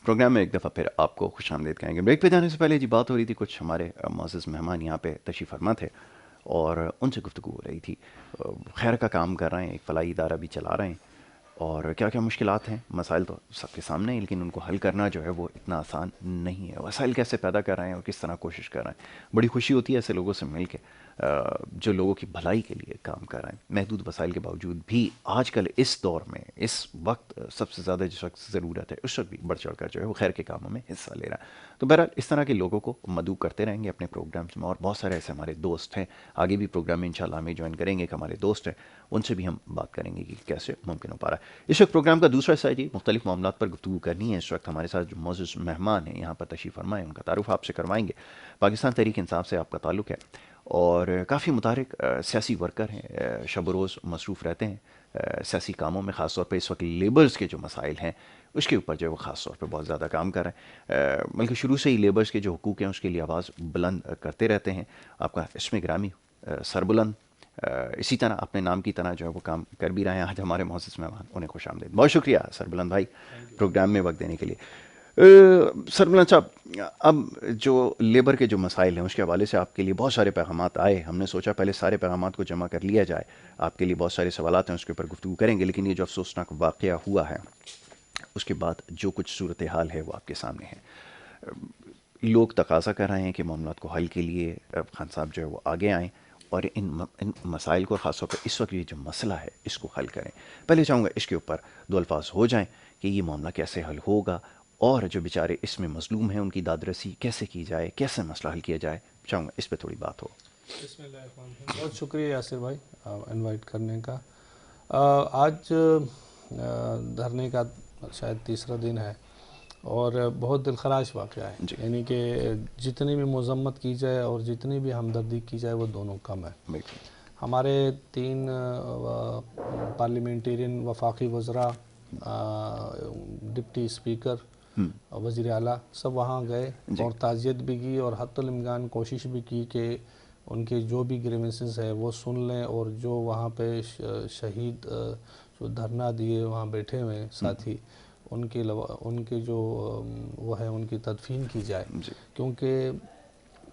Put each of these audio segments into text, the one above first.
Programme میں ایک دفعہ پھر آپ کو خوش آمدید کہیں گے. بریک پہ جانے سے پہلے جی بات ہو رہی تھی, کچھ ہمارے معزز مہمان یہاں پہ تشریف فرما تھے اور ان سے گفتگو ہو رہی تھی. خیر کا کام کر رہے ہیں, ایک فلاحی ادارہ بھی چلا رہے ہیں, اور کیا کیا مشکلات ہیں, مسائل تو سب کے سامنے ہیں, لیکن ان کو حل کرنا جو ہے وہ اتنا آسان نہیں ہے. وسائل کیسے پیدا کر رہے ہیں اور کس طرح کوشش کر رہے ہیں. بڑی خوشی ہوتی ہے ایسے لوگوں سے مل کے جو لوگوں کی بھلائی کے لیے کام کر رہے ہیں. محدود وسائل کے باوجود بھی آج کل اس دور میں, اس وقت سب سے زیادہ جس وقت ضرورت ہے اس وقت بھی بڑھ چڑھ کر جو ہے وہ خیر کے کاموں میں حصہ لے رہا ہے. تو بہرحال اس طرح کے لوگوں کو مدعو کرتے رہیں گے اپنے پروگرامز میں, اور بہت سارے ایسے ہمارے دوست ہیں آگے بھی پروگرام میں انشاءاللہ ہمیں جوائن کریں گے. ایک ہمارے دوست ہیں, ان سے بھی ہم بات کریں گے کہ کیسے ممکن ہو پا رہا ہے. اس وقت پروگرام کا دوسرا حصہ ہے جی, مختلف معاملات پر گفتگو کرنی ہے. اس وقت ہمارے ساتھ جو معزز مہمان ہیں یہاں پر تشریف فرما ہیں, ان کا تعارف آپ سے کروائیں گے. پاکستان تحریک انصاف سے آپ کا تعلق ہے اور کافی متحرک سیاسی ورکر ہیں, شب و روز مصروف رہتے ہیں سیاسی کاموں میں. خاص طور پہ اس وقت لیبرز کے جو مسائل ہیں اس کے اوپر جو ہے وہ خاص طور پہ بہت زیادہ کام کر رہے ہیں. بلکہ شروع سے ہی لیبرز کے جو حقوق ہیں اس کے لیے آواز بلند کرتے رہتے ہیں. آپ کا اسم گرامی سربلند, اسی طرح اپنے نام کی طرح جو ہے وہ کام کر بھی رہے ہیں. آج ہمارے معزز مہمان, انہیں خوش آمدید. بہت شکریہ سربلند بھائی پروگرام میں وقت دینے کے لیے. سربلند صاحب, اب جو لیبر کے جو مسائل ہیں اس کے حوالے سے آپ کے لیے بہت سارے پیغامات آئے. ہم نے سوچا پہلے سارے پیغامات کو جمع کر لیا جائے. آپ کے لیے بہت سارے سوالات ہیں, اس کے اوپر گفتگو کریں گے. لیکن یہ جو افسوسناک واقعہ ہوا ہے اس کے بعد جو کچھ صورتحال ہے وہ آپ کے سامنے ہے. لوگ تقاضا کر رہے ہیں کہ معاملات کو حل کے لیے خان صاحب جو ہے وہ آگے آئیں اور ان مسائل کو, خاص طور پر اس وقت یہ جو مسئلہ ہے اس کو حل کریں. پہلے چاہوں گا اس کے اوپر دو الفاظ ہو جائیں کہ یہ معاملہ کیسے حل ہوگا, اور جو بیچارے اس میں مظلوم ہیں ان کی داد رسی کیسے کی جائے, کیسے مسئلہ حل کیا جائے. چاہوں گا اس پہ تھوڑی بات ہو. بسم اللہ الرحمن الرحیم. بہت شکریہ یاسر بھائی انوائٹ کرنے کا. آج دھرنے کا شاید تیسرا دن ہے اور بہت دلخراش واقعہ ہے. جی یعنی کہ جتنی بھی مذمت کی جائے اور جتنی بھی ہمدردی کی جائے وہ دونوں کم ہے. بالکل. ہمارے 3 پارلیمنٹیرین, وفاقی وزراء, ڈپٹی اسپیکر, وزیر اعلیٰ سب وہاں گئے جی اور تعزیت بھی کی اور حتی الامکان کوشش بھی کی کہ ان کے جو بھی گریونسز ہے وہ سن لیں, اور جو وہاں پہ شہید جو دھرنا دیے وہاں بیٹھے ہوئے ہیں ساتھی, ان کے جو وہ ہے ان کی تدفین کی جائے. جی کیونکہ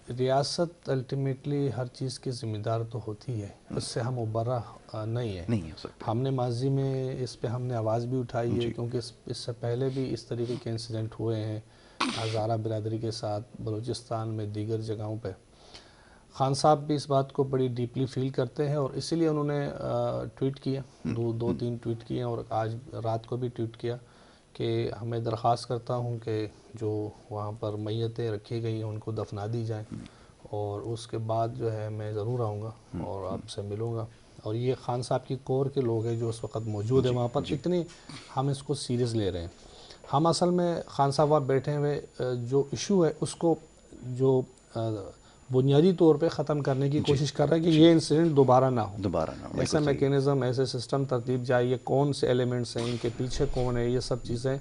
ریاست الٹیمیٹلی ہر چیز کی ذمہ دار تو ہوتی ہے, اس سے ہم مبرہ نہیں ہے. نہیں ہو سکتا. ہم نے ماضی میں اس پہ ہم نے آواز بھی اٹھائی ہے, جی کیونکہ اس سے پہلے بھی اس طریقے کے انسیڈنٹ ہوئے ہیں ہزارہ برادری کے ساتھ, بلوچستان میں, دیگر جگہوں پہ. خان صاحب بھی اس بات کو بڑی ڈیپلی فیل کرتے ہیں اور اسی لیے انہوں نے ٹویٹ کیا, 2-3 ٹویٹ کیے, اور آج رات کو بھی ٹویٹ کیا کہ میں درخواست کرتا ہوں کہ جو وہاں پر میتیں رکھی گئی ہیں ان کو دفنا دی جائیں, اور اس کے بعد جو ہے میں ضرور آؤں گا اور آپ سے ملوں گا. اور یہ خان صاحب کی کور کے لوگ ہیں جو اس وقت موجود ہیں وہاں پر. جی اتنی ہم اس کو سیریس لے رہے ہیں. ہم اصل میں خان صاحب وہاں بیٹھے ہوئے جو ایشو ہے اس کو جو بنیادی طور پہ ختم کرنے کی کوشش کر رہے ہیں کہ یہ انسیڈنٹ دوبارہ نہ ہو. دوبارہ نہ. ایسا میکینزم, ایسے سسٹم ترتیب جائے, یہ کون سے ایلیمنٹس ہیں, ان کے پیچھے کون ہے, یہ سب چیزیں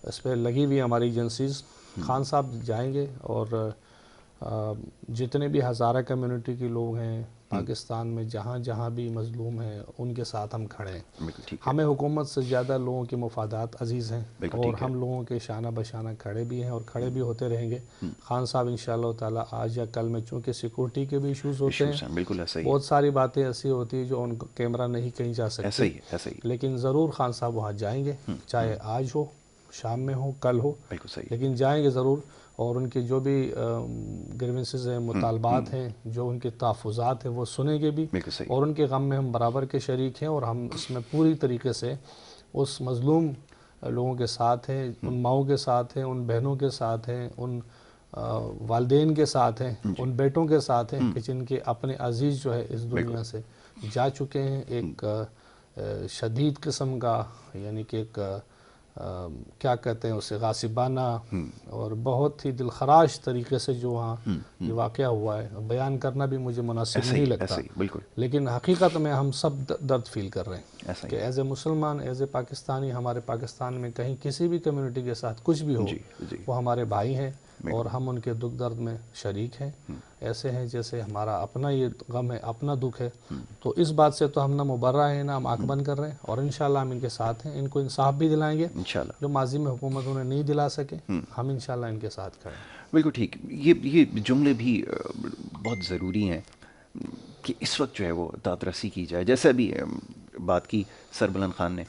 اس پہ لگی ہوئی ہماری ایجنسیز. خان صاحب جائیں گے اور جتنے بھی ہزارہ کمیونٹی کے لوگ ہیں پاکستان میں جہاں جہاں بھی مظلوم ہیں ان کے ساتھ ہم کھڑے ہیں. بالکل ٹھیک ہے. ہمیں حکومت سے زیادہ لوگوں کے مفادات عزیز ہیں بالکل اور ٹھیک ہے. ہم لوگوں کے شانہ بشانہ کھڑے بھی ہیں اور کھڑے بھی ہوتے رہیں گے. خان صاحب انشاءاللہ تعالی آج یا کل میں, چونکہ سیکورٹی کے بھی ایشوز ہوتے ہیں, بالکل ایسا ہی. بہت ساری باتیں ایسی ہوتی ہیں جو ان کو کیمرہ نہیں کہیں جا سکتی, ایسا ہی ایسا ہی. لیکن ضرور خان صاحب وہاں جائیں گے, چاہے آج ہو, شام میں ہو, کل ہو, بالکل صحیح. لیکن جائیں گے ضرور. اور ان کے جو بھی گریونسز ہیں, مطالبات ہیں, جو ان کے تحفظات ہیں وہ سنیں گے بھی, بالکل صحیح. اور ان کے غم میں ہم برابر کے شریک ہیں, اور ہم اس میں پوری طریقے سے اس مظلوم لوگوں کے ساتھ ہیں, ان ماؤں کے ساتھ ہیں, ان بہنوں کے ساتھ ہیں, ان والدین کے ساتھ ہیں, ان بیٹوں کے ساتھ ہیں کہ جن کے اپنے عزیز جو ہے اس دنیا سے جا چکے ہیں. ایک شدید قسم کا, یعنی کہ ایک کیا کہتے ہیں اسے, غاصبانہ اور بہت ہی دلخراش طریقے سے جو وہاں یہ واقعہ ہوا ہے, بیان کرنا بھی مجھے مناسب نہیں لگتا, بالکل. لیکن حقیقت میں ہم سب درد فیل کر رہے ہیں کہ ہی. ایز اے مسلمان, ایز اے پاکستانی, ہمارے پاکستان میں کہیں کسی بھی کمیونٹی کے ساتھ کچھ بھی ہو, جی جی وہ ہمارے بھائی ہیں, اور ہم ان کے دکھ درد میں شریک ہیں. ایسے ہیں جیسے ہمارا اپنا یہ غم ہے, اپنا دکھ ہے. تو اس بات سے تو ہم نہ مبرہ ہیں, نہ ہم آنکھ بند کر رہے ہیں, اور انشاءاللہ ہم ان کے ساتھ ہیں. ان کو انصاف بھی دلائیں گے انشاءاللہ. جو ماضی میں حکومتوں نے نہیں دلا سکے, ہم انشاءاللہ ان کے ساتھ کھڑے ہیں. بالکل ٹھیک. یہ جملے بھی بہت ضروری ہیں کہ اس وقت جو ہے وہ داد رسی کی جائے. جیسے ابھی بات کی سربلند خان نے,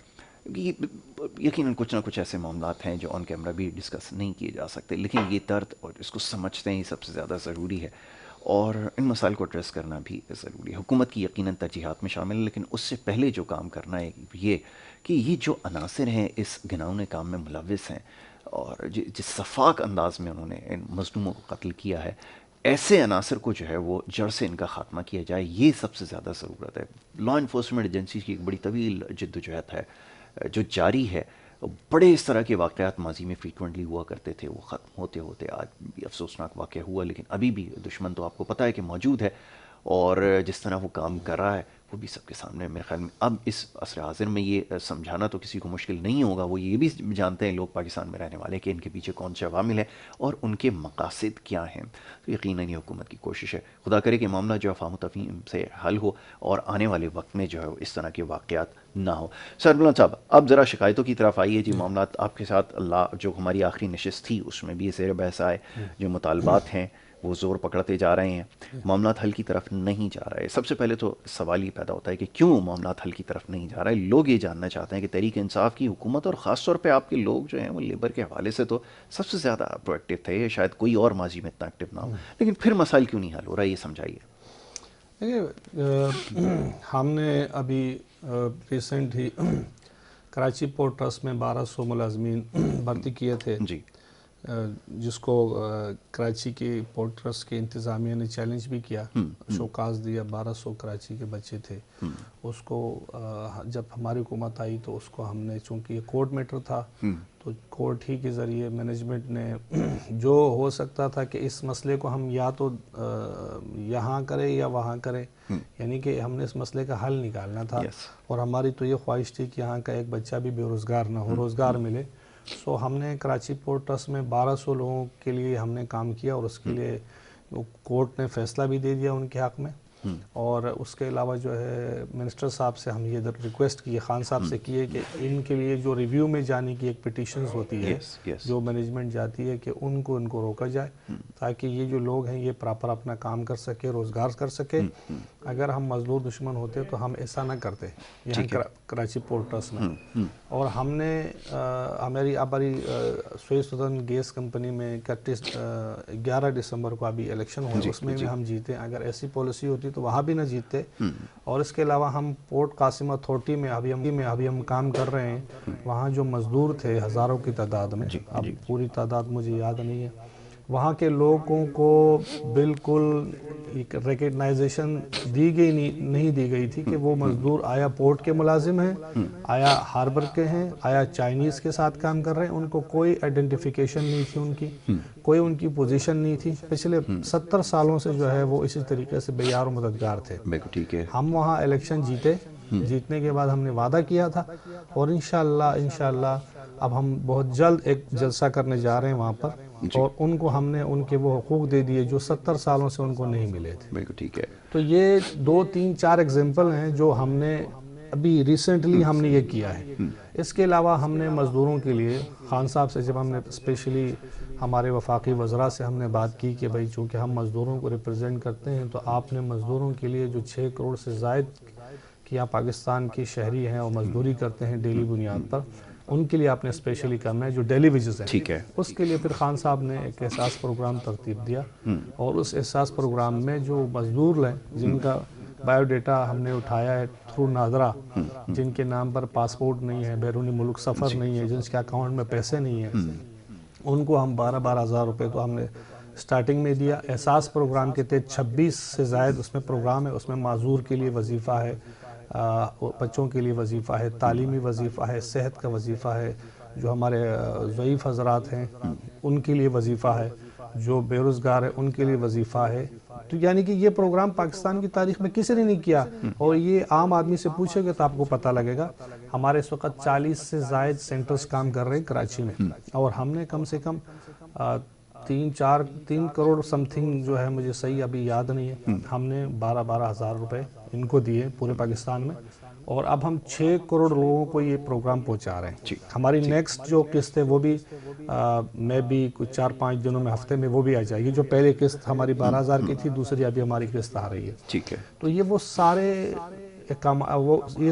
یقیناً کچھ نہ کچھ ایسے معاملات ہیں جو آن کیمرہ بھی ڈسکس نہیں کیے جا سکتے, لیکن یہ درد اور اس کو سمجھتے ہیں یہ سب سے زیادہ ضروری ہے, اور ان مسائل کو ایڈریس کرنا بھی ضروری ہے. حکومت کی یقیناً ترجیحات میں شامل ہے, لیکن اس سے پہلے جو کام کرنا ہے یہ کہ یہ جو عناصر ہیں اس گھناؤنے کام میں ملوث ہیں, اور جس شفاق انداز میں انہوں نے ان مظلوموں کو قتل کیا ہے, ایسے عناصر کو جو ہے وہ جڑ سے ان کا خاتمہ کیا جائے. یہ سب سے زیادہ ضرورت ہے. لا انفورسمنٹ ایجنسیز کی ایک بڑی طویل جدوجہد ہے جو جاری ہے. بڑے اس طرح کے واقعات ماضی میں فریکوینٹلی ہوا کرتے تھے, وہ ختم ہوتے ہوتے آج بھی افسوسناک واقعہ ہوا, لیکن ابھی بھی دشمن تو آپ کو پتہ ہے کہ موجود ہے, اور جس طرح وہ کام کر رہا ہے وہ بھی سب کے سامنے. میرے خیال میں اب اس عصر حاضر میں یہ سمجھانا تو کسی کو مشکل نہیں ہوگا. وہ یہ بھی جانتے ہیں لوگ پاکستان میں رہنے والے کہ ان کے پیچھے کون سے عوامل ہیں اور ان کے مقاصد کیا ہیں. تو یقیناً یہ حکومت کی کوشش ہے, خدا کرے کہ معاملہ جو افہام و تفہیم سے حل ہو اور آنے والے وقت میں جو ہے اس طرح کے واقعات نہ ہو. سربلند صاحب, اب ذرا شکایتوں کی طرف آئیے جی. معاملات آپ کے ساتھ جو ہماری آخری نشست تھی اس میں بھی زیر بحث آئے, جو مطالبات ہیں وہ زور پکڑتے جا رہے ہیں, معاملات حل کی طرف نہیں جا رہے. سب سے پہلے تو سوال یہ پیدا ہوتا ہے کہ کیوں معاملات حل کی طرف نہیں جا رہے. لوگ یہ جاننا چاہتے ہیں کہ تحریک انصاف کی حکومت اور خاص طور پہ آپ کے لوگ جو ہیں وہ لیبر کے حوالے سے تو سب سے زیادہ پرو ایکٹیو تھے, شاید کوئی اور ماضی میں اتنا ایکٹیو نہ ہو, لیکن پھر مسائل کیوں نہیں حل ہو رہا, یہ سمجھائیے. دیکھیے, ہم نے ابھی ریسنٹ ہی کراچی پورٹ ٹرسٹ میں 1200 ملازمین بھرتی کیے تھے, جی, جس کو کراچی کی پورٹ ٹرسٹ کی انتظامیہ نے چیلنج بھی کیا, شوکاز دیا. 1200 کراچی کے بچے تھے. اس کو جب ہماری حکومت آئی تو اس کو ہم نے, چونکہ یہ کورٹ میٹر تھا تو کورٹ ہی کے ذریعے مینجمنٹ نے جو ہو سکتا تھا کہ اس مسئلے کو ہم یا تو یہاں کریں یا وہاں کریں, یعنی کہ ہم نے اس مسئلے کا حل نکالنا تھا. اور ہماری تو یہ خواہش تھی کہ یہاں کا ایک بچہ بھی بے روزگار نہ ہو, روزگار ملے. سو ہم نے کراچی پورٹ ٹرسٹ میں 1200 لوگوں کے لیے ہم نے کام کیا, اور اس کے لیے کورٹ نے فیصلہ بھی دے دیا ان کے حق میں. اور اس کے علاوہ جو ہے منسٹر صاحب سے ہم یہ ریکویسٹ کی, خان صاحب سے کی ہے کہ ان کے لیے جو ریویو میں جانے کی ایک پٹیشنز ہوتی ہے, جو مینجمنٹ جاتی ہے, کہ ان کو روکا جائے تاکہ یہ جو لوگ ہیں یہ پراپر اپنا کام کر سکے, روزگار کر سکے. اگر ہم مزدور دشمن ہوتے تو ہم ایسا نہ کرتے یہاں کراچی پورٹ ٹرسٹ میں. اور ہم نے ہماری سوئی سدرن گیس کمپنی میں 11 دسمبر کو ابھی الیکشن ہوا, اس میں بھی ہم جیتے. اگر ایسی پالیسی ہوتی تو وہاں بھی نہ جیتے. اور اس کے علاوہ ہم پورٹ قاسم اتھارٹی میں ابھی ہم کام کر رہے ہیں. وہاں جو مزدور تھے ہزاروں کی تعداد میں, اب پوری تعداد مجھے یاد نہیں ہے, وہاں کے لوگوں کو بالکل ریکگنائزیشن نہیں دی گئی تھی کہ وہ مزدور آیا پورٹ کے ملازم ہیں, آیا ہاربر کے ہیں, آیا چائنیز کے ساتھ کام کر رہے ہیں. ان کو کوئی آئیڈینٹیفیکیشن نہیں تھی, ان کی کوئی ان کی پوزیشن نہیں تھی. پچھلے 70 سالوں سے جو ہے وہ اسی طریقے سے بے یار و مددگار تھے. ہم وہاں الیکشن جیتے, جیتنے کے بعد ہم نے وعدہ کیا تھا, اور انشاءاللہ اب ہم بہت جلد ایک جلسہ کرنے جا رہے ہیں وہاں پر, اور ان کو ہم نے ان کے وہ حقوق دے دیے جو 70 سالوں سے ان کو نہیں ملے تھے. بالکل ٹھیک ہے. تو یہ 2 3 4 ایگزامپل ہیں جو ہم نے ابھی ریسنٹلی ہم نے یہ کیا ہے. اس کے علاوہ ہم نے مزدوروں کے لیے خان صاحب سے, جب ہم نے اسپیشلی ہمارے وفاقی وزراء سے ہم نے بات کی کہ بھائی چونکہ ہم مزدوروں کو ریپرزینٹ کرتے ہیں تو آپ نے مزدوروں کے لیے جو 6 کروڑ سے زائد کہ آپ پاکستان کی شہری ہیں اور مزدوری کرتے ہیں ڈیلی بنیاد پر, ان کے لیے آپ نے اسپیشلی کرنا ہے جو ڈیلی ویجز ہیں. ٹھیک ہے. اس کے لیے پھر خان صاحب نے ایک احساس پروگرام ترتیب دیا, اور اس احساس پروگرام میں جو مزدور ہیں جن کا بایو ڈیٹا ہم نے اٹھایا ہے تھرو نادرا, جن کے نام پر پاسپورٹ نہیں ہے, بیرونی ملک سفر نہیں ہے, جن کے اکاؤنٹ میں پیسے نہیں ہیں, ان کو ہم 12 ہزار روپے تو ہم نے سٹارٹنگ میں دیا. احساس پروگرام کے تحت 26 سے زائد اس میں پروگرام ہے. اس میں معذور کے لیے وظیفہ ہے, بچوں کے لیے وظیفہ ہے, تعلیمی وظیفہ ہے, صحت کا وظیفہ ہے, جو ہمارے ضعیف حضرات ہیں ان کے لیے وظیفہ ہے, جو بے روزگار ہے ان کے لیے وظیفہ ہے. تو یعنی کہ یہ پروگرام پاکستان کی تاریخ میں کسی نے نہیں کیا, اور یہ عام آدمی سے پوچھے گا تو آپ کو پتہ لگے گا. ہمارے اس وقت 40 سے زائد سینٹرز کام کر رہے ہیں کراچی میں, اور ہم نے کم سے کم 3 کروڑ سم تھنگ جو ہے، مجھے صحیح ابھی یاد نہیں ہے، ہم نے 12,000 روپے ان کو دیے پورے پاکستان میں، اور اب ہم 6 کروڑ لوگوں کو یہ پروگرام پہنچا رہے ہیں۔ ہماری نیکسٹ جو قسط ہے وہ بھی میں بھی کچھ 4-5 دنوں میں، ہفتے میں وہ بھی آ جائے گی۔ جو پہلے قسط ہماری 12,000 کی تھی، دوسری ابھی ہماری قسط آ رہی ہے۔ ٹھیک ہے، تو یہ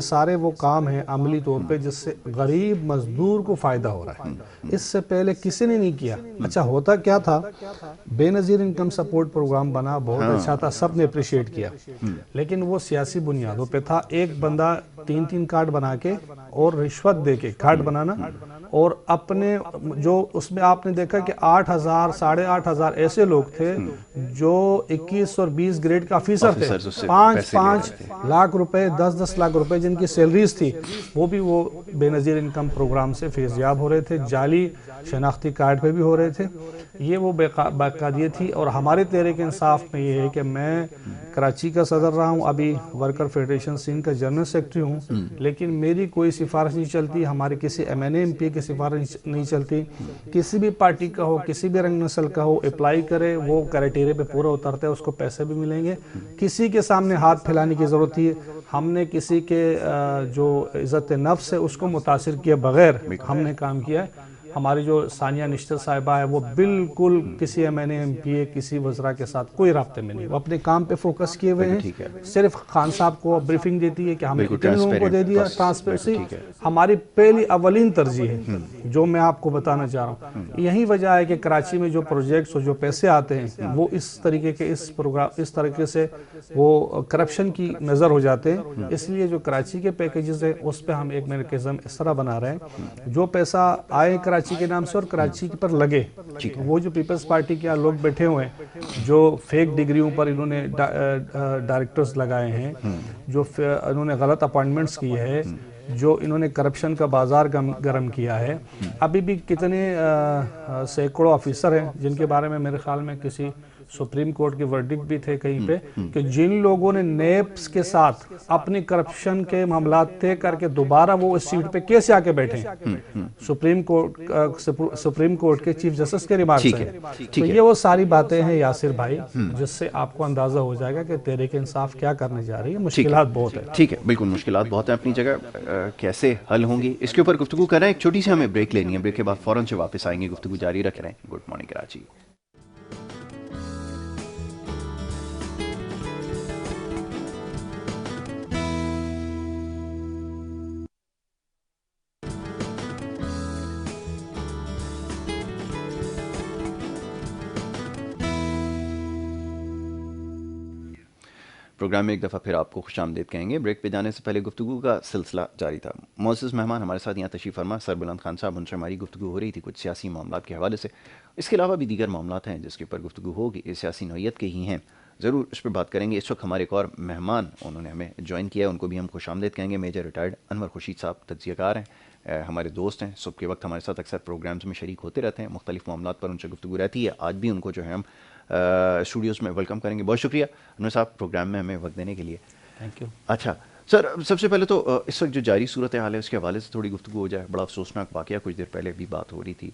سارے وہ کام ہیں عملی طور پہ جس سے غریب مزدور کو فائدہ ہو رہا ہے۔ اس سے پہلے کسی نے نہیں کیا۔ اچھا ہوتا کیا تھا، بے نظیر انکم سپورٹ پروگرام بنا، بہت اچھا تھا، سب نے اپریشیٹ کیا، لیکن وہ سیاسی بنیادوں پہ تھا۔ ایک بندہ 3 کارڈ بنا کے اور رشوت دے کے، کارڈ بنانا، اور اپنے جو اس میں آپ نے دیکھا کہ 8,000 8,500 ایسے لوگ تھے جو 21 اور 20 گریڈ کا آفیسر تھے، 5 لاکھ روپے 10 لاکھ روپے جن کی سیلریز تھی، وہ بھی وہ بے نظیر انکم پروگرام سے فیضیاب ہو رہے تھے، جعلی شناختی کارڈ پہ بھی ہو رہے تھے۔ یہ وہ باقاعدگی تھی۔ اور ہمارے تحریک انصاف میں یہ ہے کہ میں کراچی کا صدر رہا ہوں، ابھی ورکر فیڈریشن سندھ کا جنرل سیکرٹری ہوں، لیکن میری کوئی سفارش نہیں چلتی، ہمارے کسی MNA MP کی سفارش نہیں چلتی۔ کسی بھی پارٹی کا ہو، کسی بھی رنگ نسل کا ہو، اپلائی کرے، وہ کرائٹیریا پہ پورا اترتا ہے، اس کو پیسے بھی ملیں گے۔ کسی کے سامنے ہاتھ پھیلانے کی ضرورت ہے، ہم نے کسی کے جو عزت نفس ہے اس کو متاثر کیے بغیر ہم نے کام کیا ہے۔ ہماری جو ثانیہ نشتر صاحبہ ہے، وہ بالکل کسی MNA MP کسی وزراء کے ساتھ کوئی رابطے میں نہیں، وہ اپنے کام پہ فوکس کیے ہوئے ہیں۔ صرف خان صاحب کو بریفنگ دیتی ہے کہ ہم نے اتنے لوگوں کو دے دیا، ٹرانسپیرنسی ہماری اولین ترجیح ہے، جو میں آپ کو بتانا چاہ رہا ہوں۔ یہی وجہ ہے کہ کراچی میں جو پروجیکٹس اور جو پیسے آتے ہیں وہ اس طریقے سے وہ کرپشن کی نظر ہو جاتے ہیں۔ اس لیے جو کراچی کے پیکیجز ہیں اس پہ ہم ایک میکانزم اس طرح بنا رہے ہیں، جو پیسہ آئے کراچی کے نام سے اور کراچی پر لگے۔ وہ جو پیپلز پارٹی کے لوگ بیٹھے ہوئے ہیں، جو فیک ڈگریوں پر انہوں نے ڈائریکٹرز لگائے ہیں، جو انہوں نے غلط اپوائنٹمنٹس کی ہے، جو انہوں نے کرپشن کا بازار گرم کیا ہے، ابھی بھی کتنے سینکڑوں آفیسر ہیں جن کے بارے میں میرے خیال میں کسی سپریم کورٹ کے ورڈکٹ بھی تھے کہیں پہ، کہ جن لوگوں نے نیپس کے ساتھ اپنی کرپشن کے معاملات طے کر کے دوبارہ وہ اس سیٹ پہ کیسے آ کے بیٹھے ہیں۔ سپریم کورٹ کے چیف جسٹس کے ریمارکس ہیں۔ تو یہ وہ ساری باتیں ہیں یاسر بھائی، جس سے آپ کو اندازہ ہو جائے گا کہ تحریک انصاف کیا کرنے جا رہی ہے۔ مشکلات بہت ہیں۔ ٹھیک ہے، بالکل مشکلات بہت ہیں اپنی جگہ، کیسے حل ہوں گی اس کے اوپر گفتگو کر رہے ہیں۔ ایک چھوٹی سی ہمیں بریک لینی ہے، بریک کے بعد فوراً سے واپس آئیں گے، گفتگو جاری رکھ رہے ہیں۔ Good morning Karachi. پروگرام میں ایک دفعہ پھر آپ کو خوش آمدید کہیں گے۔ بریک پہ جانے سے پہلے گفتگو کا سلسلہ جاری تھا۔ معزز مہمان ہمارے ساتھ یہاں تشریف فرما سربلند خان صاحب، ان سے ہماری گفتگو ہو رہی تھی کچھ سیاسی معاملات کے حوالے سے۔ اس کے علاوہ بھی دیگر معاملات ہیں جس کے اوپر گفتگو ہوگی، یہ سیاسی نوعیت کے ہی ہیں، ضرور اس پہ بات کریں گے۔ اس وقت ہمارے ایک اور مہمان انہوں نے ہمیں جوائن کیا ہے، ان کو بھی ہم خوش آمدید کہیں گے۔ میجر ریٹائرڈ انور خورشید صاحب تجزیہ کار ہیں، ہمارے دوست ہیں، صبح کے وقت ہمارے ساتھ اکثر پروگرامز میں شریک ہوتے رہتے ہیں، مختلف معاملات پر ان سے گفتگو رہتی ہے۔ آج بھی ان کو جو ہے ہم اسٹوڈیوز میں ویلکم کریں گے۔ بہت شکریہ انور صاحب پروگرام میں ہمیں وقت دینے کے لیے۔ Thank you. اچھا سر، سب سے پہلے تو اس وقت جو جاری صورتحال ہے اس کے حوالے سے تھوڑی گفتگو ہو جائے۔ بڑا افسوسناک واقعہ، کچھ دیر پہلے بھی بات ہو رہی تھی،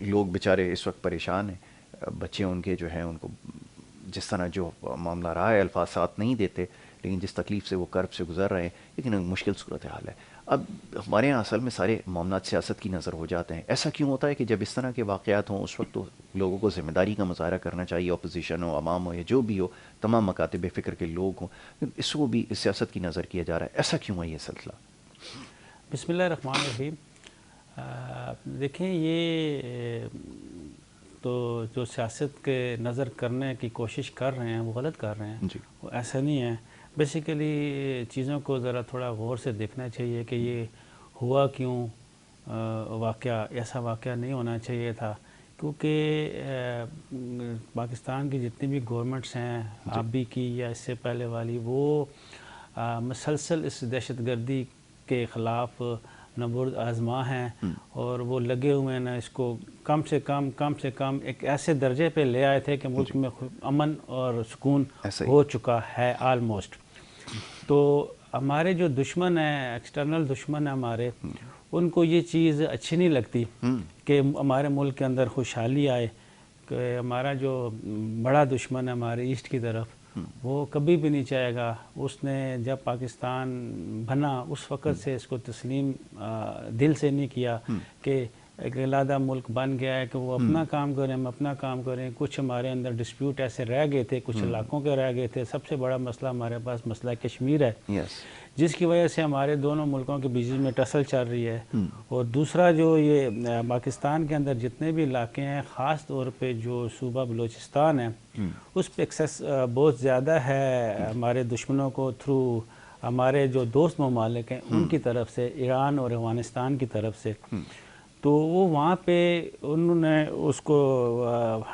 لوگ بیچارے اس وقت پریشان ہیں، بچے ان کے جو ہیں ان کو جس طرح جو معاملہ رہا ہے، الفاظ ساتھ نہیں دیتے، لیکن جس تکلیف سے وہ کرب سے گزر رہے ہیں، لیکن مشکل صورتحال ہے۔ اب ہمارے یہاں اصل میں سارے معاملات سیاست کی نظر ہو جاتے ہیں۔ ایسا کیوں ہوتا ہے کہ جب اس طرح کے واقعات ہوں اس وقت تو لوگوں کو ذمہ داری کا مظاہرہ کرنا چاہیے، اپوزیشن ہو، عوام ہو یا جو بھی ہو، تمام مکاتب فکر کے لوگ ہوں، اس کو بھی سیاست کی نظر کیا جا رہا ہے۔ ایسا کیوں ہے یہ سلسلہ؟ بسم اللہ الرحمن الرحیم۔ دیکھیں، یہ تو جو سیاست کے نظر کرنے کی کوشش کر رہے ہیں وہ غلط کر رہے ہیں، وہ ایسا نہیں ہے۔ بیسیکلی چیزوں کو ذرا تھوڑا غور سے دیکھنا چاہیے کہ یہ ہوا کیوں واقعہ، ایسا واقعہ نہیں ہونا چاہیے تھا، کیونکہ پاکستان کی جتنی بھی گورنمنٹس ہیں، ابھی کی یا اس سے پہلے والی، وہ مسلسل اس دہشت گردی کے خلاف نبرد آزما ہیں، اور وہ لگے ہوئے ہیں نا اس کو کم سے کم ایک ایسے درجے پہ لے آئے تھے کہ ملک میں امن اور سکون ہو چکا ہے آلموسٹ۔ تو ہمارے جو دشمن ہیں، ایکسٹرنل دشمن ہیں ہمارے، ان کو یہ چیز اچھی نہیں لگتی کہ ہمارے ملک کے اندر خوشحالی آئے، کہ ہمارا جو بڑا دشمن ہے ہمارے ایسٹ کی طرف، وہ کبھی بھی نہیں چاہے گا. اس نے جب پاکستان بنا اس وقت سے اس کو تسلیم دل سے نہیں کیا کہ ایک علیحدہ ملک بن گیا ہے کہ وہ اپنا کام کریں، ہم اپنا کام کریں. کچھ ہمارے اندر ڈسپیوٹ ایسے رہ گئے تھے، کچھ علاقوں کے رہ گئے تھے. سب سے بڑا مسئلہ ہمارے پاس مسئلہ کشمیر ہے، جس کی وجہ سے ہمارے دونوں ملکوں کے بیچ میں ٹسل چل رہی ہے. اور دوسرا جو یہ پاکستان کے اندر جتنے بھی علاقے ہیں، خاص طور پہ جو صوبہ بلوچستان ہے، اس پہ ایکسیس بہت زیادہ ہے ہمارے دشمنوں کو تھرو ہمارے جو دوست ممالک ہیں ان کی طرف سے، ایران اور افغانستان کی طرف سے. تو وہ وہاں پہ انہوں نے اس کو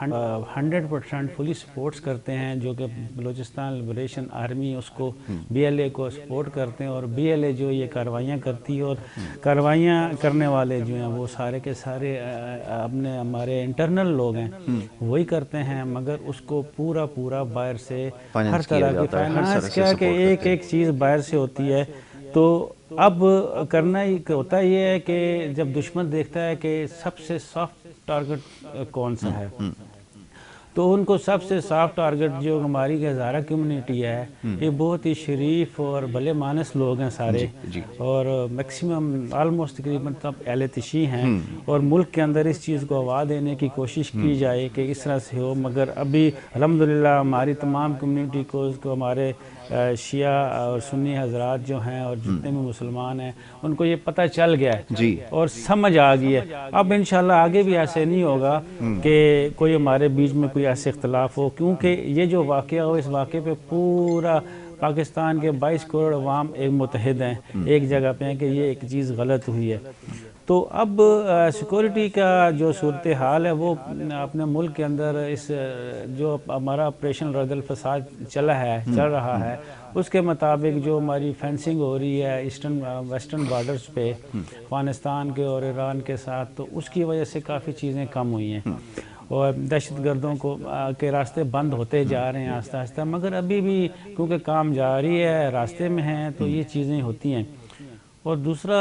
100% فلی سپورٹس کرتے ہیں، جو کہ بلوچستان لبریشن آرمی اس کو BLA کو سپورٹ کرتے ہیں. اور BLA جو یہ کارروائیاں کرتی ہے، اور کارروائیاں کرنے والے جو ہیں وہ سارے کے سارے اپنے ہمارے انٹرنل لوگ ہیں، وہی کرتے ہیں. مگر اس کو پورا باہر سے ہر طرح کی فائنانس کیا کہ ایک چیز باہر سے ہوتی ہے. تو اب کرنا ہی ہوتا یہ ہے کہ جب دشمن دیکھتا ہے کہ سب سے سافٹ ٹارگٹ کون سا ہے، تو ان کو سب سے سافٹ ٹارگٹ جو ہماری ہزارہ کمیونٹی ہے، یہ بہت ہی شریف اور بھلے مانس لوگ ہیں سارے، اور میکسیمم آلموسٹ تقریباً سب اہل تشیع ہیں. اور ملک کے اندر اس چیز کو آواز دینے کی کوشش کی جائے کہ اس طرح سے ہو. مگر ابھی الحمدللہ ہماری تمام کمیونٹی کو ہمارے شیعہ اور سنی حضرات جو ہیں اور جتنے بھی مسلمان ہیں ان کو یہ پتہ چل گیا ہے اور سمجھ آ گئی ہے. اب انشاءاللہ آگے بھی ایسے نہیں ہوگا کہ کوئی ہمارے بیچ میں کوئی ایسے اختلاف ہو، کیونکہ یہ جو واقعہ ہو اس واقعے پہ پورا پاکستان کے 22 کروڑ عوام ایک متحد ہیں، ایک جگہ پہ ہیں کہ یہ ایک چیز غلط ہوئی ہے. تو اب سیکورٹی کا جو صورتحال ہے وہ اپنے ملک کے اندر اس جو ہمارا آپریشن رد الفساد چل رہا ہے اس کے مطابق جو ہماری فینسنگ ہو رہی ہے ویسٹرن بارڈرز پہ افغانستان کے اور ایران کے ساتھ، تو اس کی وجہ سے کافی چیزیں کم ہوئی ہیں اور دہشت گردوں کے راستے بند ہوتے جا رہے ہیں آہستہ آہستہ. مگر ابھی بھی کیونکہ کام جاری ہے، راستے میں ہیں، تو یہ چیزیں ہوتی ہیں. اور دوسرا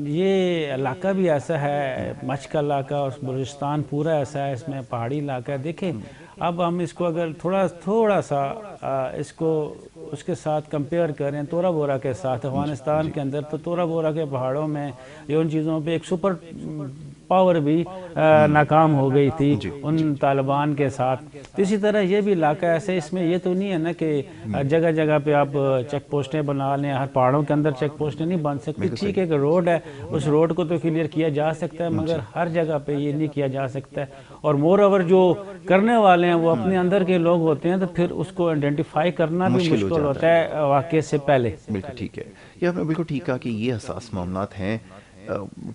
یہ علاقہ بھی ایسا ہے، مچھ کا علاقہ اور بلوچستان پورا ایسا ہے، اس میں پہاڑی علاقہ ہے. دیکھیں اب ہم اس کو اگر تھوڑا سا اس کو اس کے ساتھ کمپیئر کریں تورا بورا کے ساتھ، افغانستان کے اندر تو تورا بورا کے پہاڑوں میں ان چیزوں پہ ایک سپر پاور بھی ناکام ہو گئی تھی ان طالبان کے ساتھ. اسی طرح یہ بھی علاقہ ایسے، اس میں یہ تو نہیں ہے نا کہ جگہ جگہ پہ آپ چیک پوسٹیں بنا لیں، ہر پہاڑوں کے اندر چیک پوسٹیں نہیں بن سکتی. ٹھیک ہے کہ روڈ ہے، اس روڈ کو تو کلیئر کیا جا سکتا ہے، مگر ہر جگہ پہ یہ نہیں کیا جا سکتا ہے. اور مور اوور جو کرنے والے ہیں وہ اپنے اندر کے لوگ ہوتے ہیں، تو پھر اس کو آئیڈینٹیفائی کرنا بھی مشکل ہوتا ہے واقعے سے پہلے. بالکل ٹھیک ہے، یہ آپ نے بالکل ٹھیک کہا کہ یہ حساس معاملات ہیں.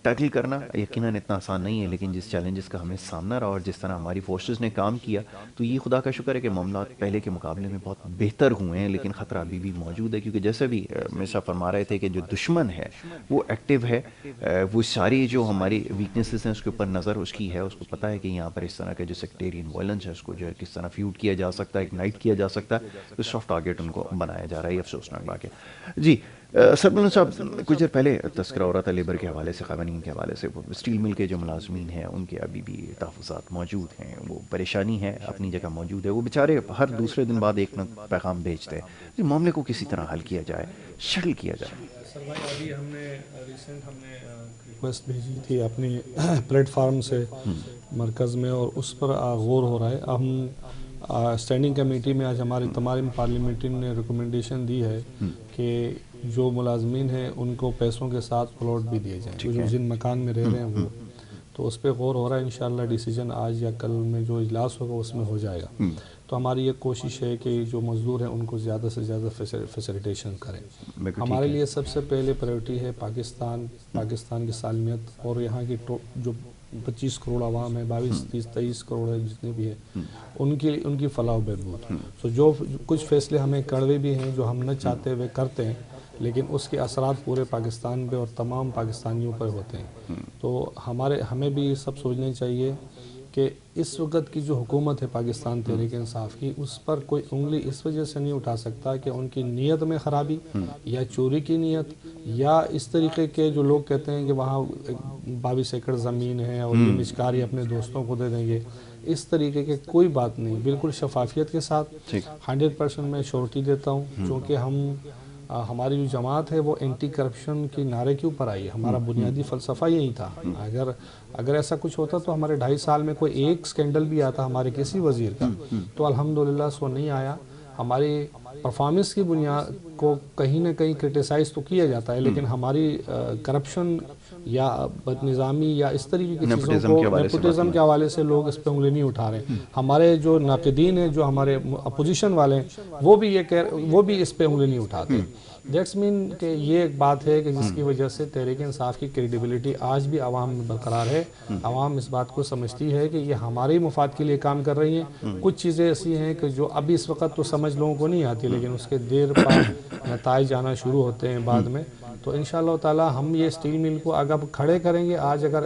ٹیکل کرنا یقیناً اتنا آسان نہیں ہے، لیکن جس چیلنجز کا ہمیں سامنا رہا اور جس طرح ہماری فورسز نے کام کیا، تو یہ خدا کا شکر ہے کہ معاملات پہلے کے مقابلے میں بہت بہتر ہوئے ہیں. لیکن خطرہ ابھی بھی موجود ہے، کیونکہ جیسے بھی مرزا فرما رہے تھے کہ جو دشمن ہے وہ ایکٹیو ہے، وہ ساری جو ہماری ویکنیسز ہیں اس کے اوپر نظر اس کی ہے. اس کو پتہ ہے کہ یہاں پر اس طرح کے جو سیکٹیرین وائلنس ہے اس کو جو ہے کس طرح فیوڈ کیا جا سکتا ہے، اگنائٹ کیا جا سکتا ہے. تو سافٹ ٹارگیٹ ان کو بنایا جا رہا ہے. یہ افسوسناک بات ہے. جی سربلند صاحب، کچھ دیر پہلے تذکرہ ہو رہا تھا لیبر کے حوالے سے، قوانین کے حوالے سے. وہ اسٹیل مل کے جو ملازمین ہیں ان کے ابھی بھی تحفظات موجود ہیں، وہ پریشانی ہے اپنی جگہ موجود ہے. وہ بیچارے ہر دوسرے دن بعد ایک نہ پیغام بھیجتے ہیں. اس معاملے کو کسی طرح حل کیا جائے، شٹل کیا جائے. سر بھائی ابھی ہم نے ریکویسٹ بھیجی تھی اپنی پلیٹ فارم سے مرکز میں، اور اس پر غور ہو رہا ہے. ہم اسٹینڈنگ کمیٹی میں آج ہمارے تمام پارلیمنٹری نے ریکمنڈیشن دی ہے کہ جو ملازمین ہیں ان کو پیسوں کے ساتھ پلاٹ بھی دیے جائیں، جو جن مکان میں رہ رہے ہیں وہ. تو اس پہ غور ہو رہا ہے. انشاءاللہ ڈیسیجن آج یا کل میں جو اجلاس ہوگا اس میں ہو جائے گا. تو ہماری یہ کوشش ہے کہ جو مزدور ہیں ان کو زیادہ سے زیادہ فیسیلیٹیشن کریں. ہمارے لیے سب سے پہلے پریورٹی ہے پاکستان کی سالمیت، اور یہاں کی جو 25 کروڑ عوام ہے، 22-23 کروڑ ہے جتنے بھی ہیں، ان کی فلاح و بہبود. تو جو کچھ فیصلے ہمیں کڑوے بھی ہیں جو ہم نہ چاہتے ہوئے کرتے ہیں، لیکن اس کے اثرات پورے پاکستان پہ اور تمام پاکستانیوں پر ہوتے ہیں. تو ہمیں بھی یہ سب سوچنا چاہیے کہ کہ اس وقت کی جو حکومت ہے پاکستان تحریک انصاف کی، اس پر کوئی انگلی اس وجہ سے نہیں اٹھا سکتا کہ ان کی نیت میں خرابی یا چوری کی نیت، یا اس طریقے کے جو لوگ کہتے ہیں کہ وہاں 22 ایکڑ زمین ہے اور یہ نجکاری اپنے دوستوں کو دے دیں گے، اس طریقے کے کوئی بات نہیں، بالکل شفافیت کے ساتھ 100% میں شورٹی دیتا ہوں، کیونکہ ہماری جو جماعت ہے وہ اینٹی کرپشن کی نعرے کے اوپر آئی ہے، ہمارا بنیادی فلسفہ یہی تھا۔ اگر ایسا کچھ ہوتا تو ہمارے 2.5 سال میں کوئی ایک سکینڈل بھی آتا ہمارے کسی وزیر کا، تو الحمدللہ سو نہیں آیا۔ ہماری پرفارمنس کی بنیاد کو کہیں نہ کہیں کرٹیسائز تو کیا جاتا ہے، لیکن ہماری کرپشن یا بد نظامی یا اس طریقے کی چیزوں کو نیپوٹزم کے حوالے سے لوگ اس پہ انگلی نہیں اٹھا رہے۔ ہمارے جو ناقدین ہیں، جو ہمارے اپوزیشن والے ہیں، وہ بھی اس پہ انگلی نہیں اٹھاتے۔ دیٹس مین کہ یہ ایک بات ہے کہ جس کی وجہ سے تحریک انصاف کی کریڈیبلٹی آج بھی عوام میں برقرار ہے۔ عوام اس بات کو سمجھتی ہے کہ یہ ہمارے مفاد کے لیے کام کر رہی ہیں۔ کچھ چیزیں ایسی ہیں کہ جو ابھی اس وقت تو سمجھ لوگوں کو نہیں آتی، لیکن اس کے دیر بعد نتائج آنا شروع ہوتے ہیں بعد میں۔ تو انشاءاللہ تعالی ہم یہ اسٹیل مل کو اگر کھڑے کریں گے، آج اگر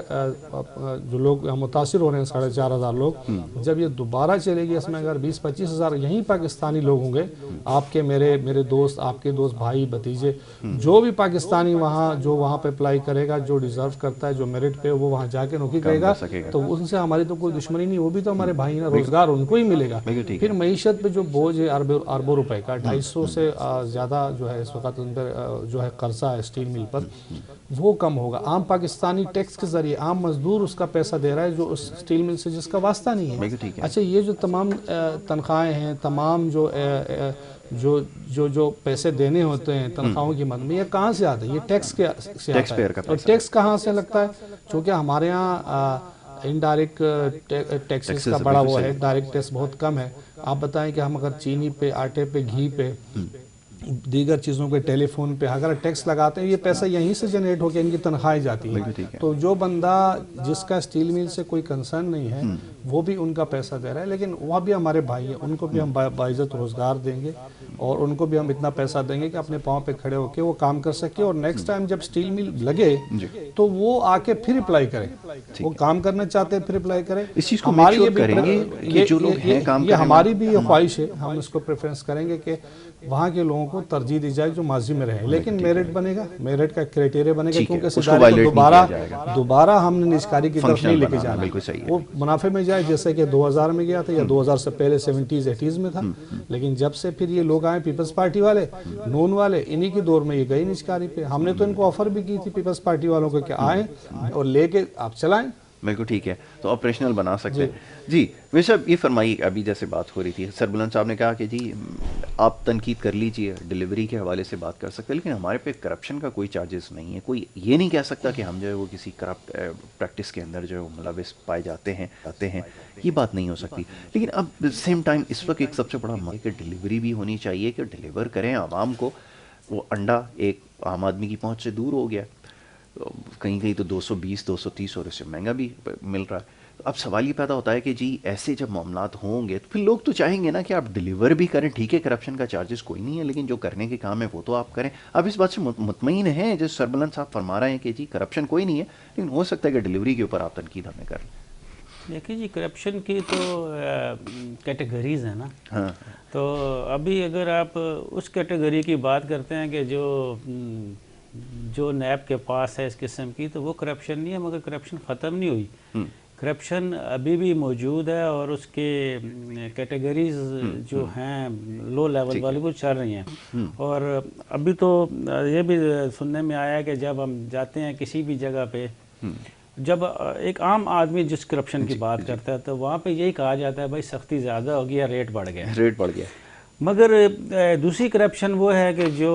جو لوگ متاثر ہو رہے ہیں 4,500 لوگ، جب یہ دوبارہ چلے گی، اس میں اگر 20-25 ہزار یہیں پاکستانی لوگ ہوں گے، آپ کے میرے دوست، آپ کے دوست، بھائی بھتیجے، جو بھی پاکستانی وہاں پہ اپلائی کرے گا، جو ڈیزرو کرتا ہے، جو میرٹ پہ وہ وہاں جا کے نوکری کرے گا، تو ان سے ہماری تو کوئی دشمنی نہیں، وہ بھی تو ہمارے بھائی ہیں، روزگار ان کو ہی ملے گا۔ پھر معیشت پہ جو بوجھ ہے اربوں روپے کا، 250 سے زیادہ جو ہے اس وقت ان پر جو ہے قرضہ ہے اسٹیل مل پر، وہ کم ہوگا۔ عام پاکستانی ٹیکس کے ذریعے عام مزدور اس کا پیسہ دے رہا ہے جو اس اسٹیل مل سے جس کا واسطہ نہیں ہے۔ اچھا، یہ جو تمام تنخواہیں ہیں، تمام جو پیسے دینے ہوتے ہیں تنخواہوں کی مد میں، یہ کہاں سے آتے ہیں؟ یہ ٹیکس سے آتا ہے۔ اور ٹیکس کہاں سے لگتا ہے؟ چونکہ ہمارے ہاں انڈائریکٹ ٹیکسز کا بڑا وہ ہے، ڈائریکٹ ٹیکس بہت کم ہے۔ آپ بتائیں کہ ہم اگر چینی پہ، آٹے پہ، گھی پہ، دیگر چیزوں پہ، ٹیلی فون پہ اگر ٹیکس لگاتے ہیں، یہ پیسہ یہیں سے جنریٹ ہو کے ان کی تنخواہیں جاتی ہیں۔ تو جو بندہ جس کا اسٹیل مل سے کوئی کنسرن نہیں ہے، وہ بھی ان کا پیسہ دے رہا ہے، لیکن وہ بھی ہمارے بھائی ہیں، ان کو بھی ہم باعزت روزگار دیں گے اور ان کو بھی ہم اتنا پیسہ دیں گے کہ اپنے پاؤں پہ کھڑے ہو کے وہ کام کر سکے، اور نیکسٹ ٹائم جب اسٹیل مل لگے تو وہ آ کے پھر اپلائی کرے۔ وہ کام کرنا چاہتے ہیں پھر اپلائی کرے۔ اس چیز کو میک شور کریں گے کہ جو لوگ ہیں کام یہ ہماری بھی یہ خواہش ہے، ہم اس کو پریفرنس کریں گے کہ وہاں کے لوگوں کو ترجیح دی جائے جو ماضی میں رہے، لیکن میرٹ بنے گا، میرٹ کا کرائٹیریا بنے گا، کیونکہ اس ادارے کو دوبارہ ہم نے نجکاری کی طرف نہیں لے کے جانا، وہ منافع میں جائے، جیسے کہ 2000 میں گیا تھا یا 2000 سے پہلے 70s 80s میں تھا، لیکن جب سے پھر یہ لوگ آئے پیپلز پارٹی والے، نون والے، انہی کی دور میں یہ گئی نجکاری پہ۔ ہم نے تو ان کو آفر بھی کی تھی پیپلز پارٹی والوں کو کہ آئیں اور لے کے آپ چلائیں۔ بالکل ٹھیک ہے، تو آپریشنل بنا سکتے ہیں۔ جی ویسے صاحب یہ فرمائیے، ابھی جیسے بات ہو رہی تھی، سربلند صاحب نے کہا کہ جی آپ تنقید کر لیجئے، ڈیلیوری کے حوالے سے بات کر سکتے ہیں، لیکن ہمارے پہ کرپشن کا کوئی چارجز نہیں ہے، کوئی یہ نہیں کہہ سکتا کہ ہم جو ہے وہ کسی کرپٹ پریکٹس کے اندر جو ہے وہ ملوث پائے جاتے ہیں، یہ بات نہیں ہو سکتی۔ لیکن اب سیم ٹائم اس وقت ایک سب سے بڑا مسئلہ کہ ڈیلیوری بھی ہونی چاہیے، کہ ڈیلیور کریں عوام کو۔ وہ انڈا ایک عام آدمی کی پہنچ سے دور ہو گیا، کہیں کہیں تو 220 230 اور اس سے مہنگا بھی مل رہا ہے۔ اب سوال یہ پیدا ہوتا ہے کہ جی ایسے جب معاملات ہوں گے تو پھر لوگ تو چاہیں گے نا کہ آپ ڈیلیور بھی کریں، ٹھیک ہے کرپشن کا چارجز کوئی نہیں ہے، لیکن جو کرنے کے کام ہے وہ تو آپ کریں۔ اب اس بات سے مطمئن ہیں جیسے سربلند صاحب فرما رہے ہیں کہ جی کرپشن کوئی نہیں ہے، لیکن ہو سکتا ہے کہ ڈیلیوری کے اوپر آپ تنقید ہمیں کر لیں۔ دیکھیں جی، کرپشن کی تو کیٹیگریز ہیں نا، ہاں، تو ابھی اگر آپ اس کیٹیگری کی بات کرتے ہیں کہ جو نیب کے پاس ہے اس قسم کی، تو وہ کرپشن نہیں ہے، مگر کرپشن ختم نہیں ہوئی، کرپشن ابھی بھی موجود ہے، اور اس کے کیٹیگریز جو ہیں لو لیول والی وہ چل رہی ہیں۔ اور ابھی تو یہ بھی سننے میں آیا ہے کہ جب ہم جاتے ہیں کسی بھی جگہ پہ، جب ایک عام آدمی جس کرپشن کی بات کرتا ہے تو وہاں پہ یہی کہا جاتا ہے بھائی سختی زیادہ ہوگی یا ریٹ بڑھ گیا۔ مگر دوسری کرپشن وہ ہے کہ جو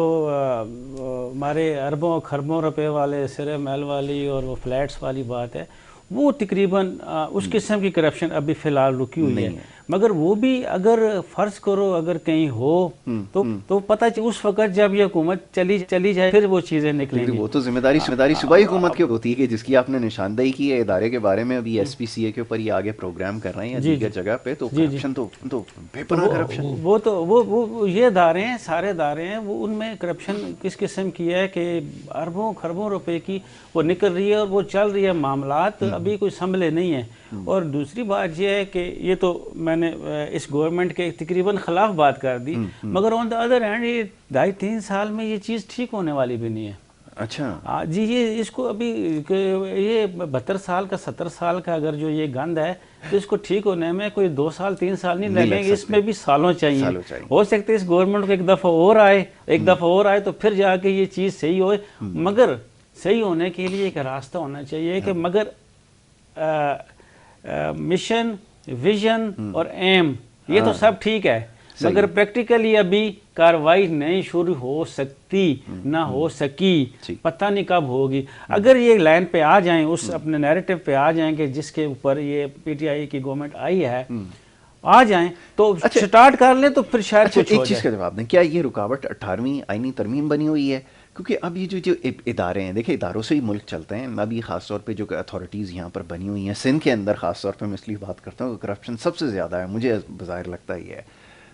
ہمارے اربوں خربوں روپے والے سرے محل والی اور وہ فلیٹس والی بات ہے، وہ تقریباً اس قسم کی کرپشن ابھی فی الحال رکی ہوئی ہے۔ مگر وہ بھی اگر فرض کرو اگر کہیں ہو تو پتہ اس وقت جب یہ حکومت چلی جائے پھر وہ چیزیں نکلیں گی۔ وہ تو ذمہ داری صوبائی حکومت کی ہوتی ہے کہ جس کی آپ نے نشاندہی کی ہے ادارے کے بارے میں، ابھی ایس پی سی اے کے اوپر یہ آگے پروگرام کر رہے ہیں یا دیگر جگہ پہ، تو کرپشن تو بے پناہ کرپشن، وہ یہ ادارے ہیں، سارے ادارے ہیں، وہ ان میں کرپشن کس قسم کی ہے کہ اربوں خربوں روپے کی وہ نکل رہی ہے اور وہ چل رہی ہے، معاملات ابھی کوئی سنبھلے نہیں ہیں۔ اور دوسری بات یہ ہے کہ یہ تو میں نے اس گورنمنٹ کے تقریباً خلاف بات کر دی، مگر آن دا ادر ہینڈ یہ 2.5-3 سال میں یہ چیز ٹھیک ہونے والی بھی نہیں ہے. اچھا جی یہ اس کو ابھی یہ 72 سال کا 70 سال کا اگر جو یہ گند ہے تو اس کو ٹھیک ہونے میں کوئی 2 سال 3 سال نہیں لگیں گے، اس میں بھی سالوں چاہیے. ہو سکتے اس گورنمنٹ کو ایک دفعہ اور آئے تو پھر جا کے یہ چیز صحیح ہوئے، مگر صحیح ہونے کے لیے ایک راستہ ہونا چاہیے کہ مگر مشن، ویژن اور ایم یہ تو سب ٹھیک ہے، مگر پریکٹیکلی ابھی کاروائی نہیں شروع ہو سکتی، نہ ہو سکی، پتہ نہیں کب ہوگی. اگر یہ لائن پہ آ جائیں، اس اپنے نیریٹو پہ آ جائیں کہ جس کے اوپر یہ پی ٹی آئی کی گورنمنٹ آئی ہے، آ جائیں تو سٹارٹ کر لیں تو پھر شاید کچھ ہو جائے. ایک چیز کا جواب دیں، کیا یہ رکاوٹ 18ویں آئینی ترمیم بنی ہوئی ہے؟ کیونکہ اب یہ جو ادارے ہیں، دیکھیں اداروں سے ہی ملک چلتے ہیں. اب یہ خاص طور پہ جو اتھارٹیز یہاں پر بنی ہوئی ہیں سندھ کے اندر، خاص طور پہ میں اس لیے بات کرتا ہوں کہ کرپشن سب سے زیادہ ہے، مجھے بظاہر لگتا ہی ہے،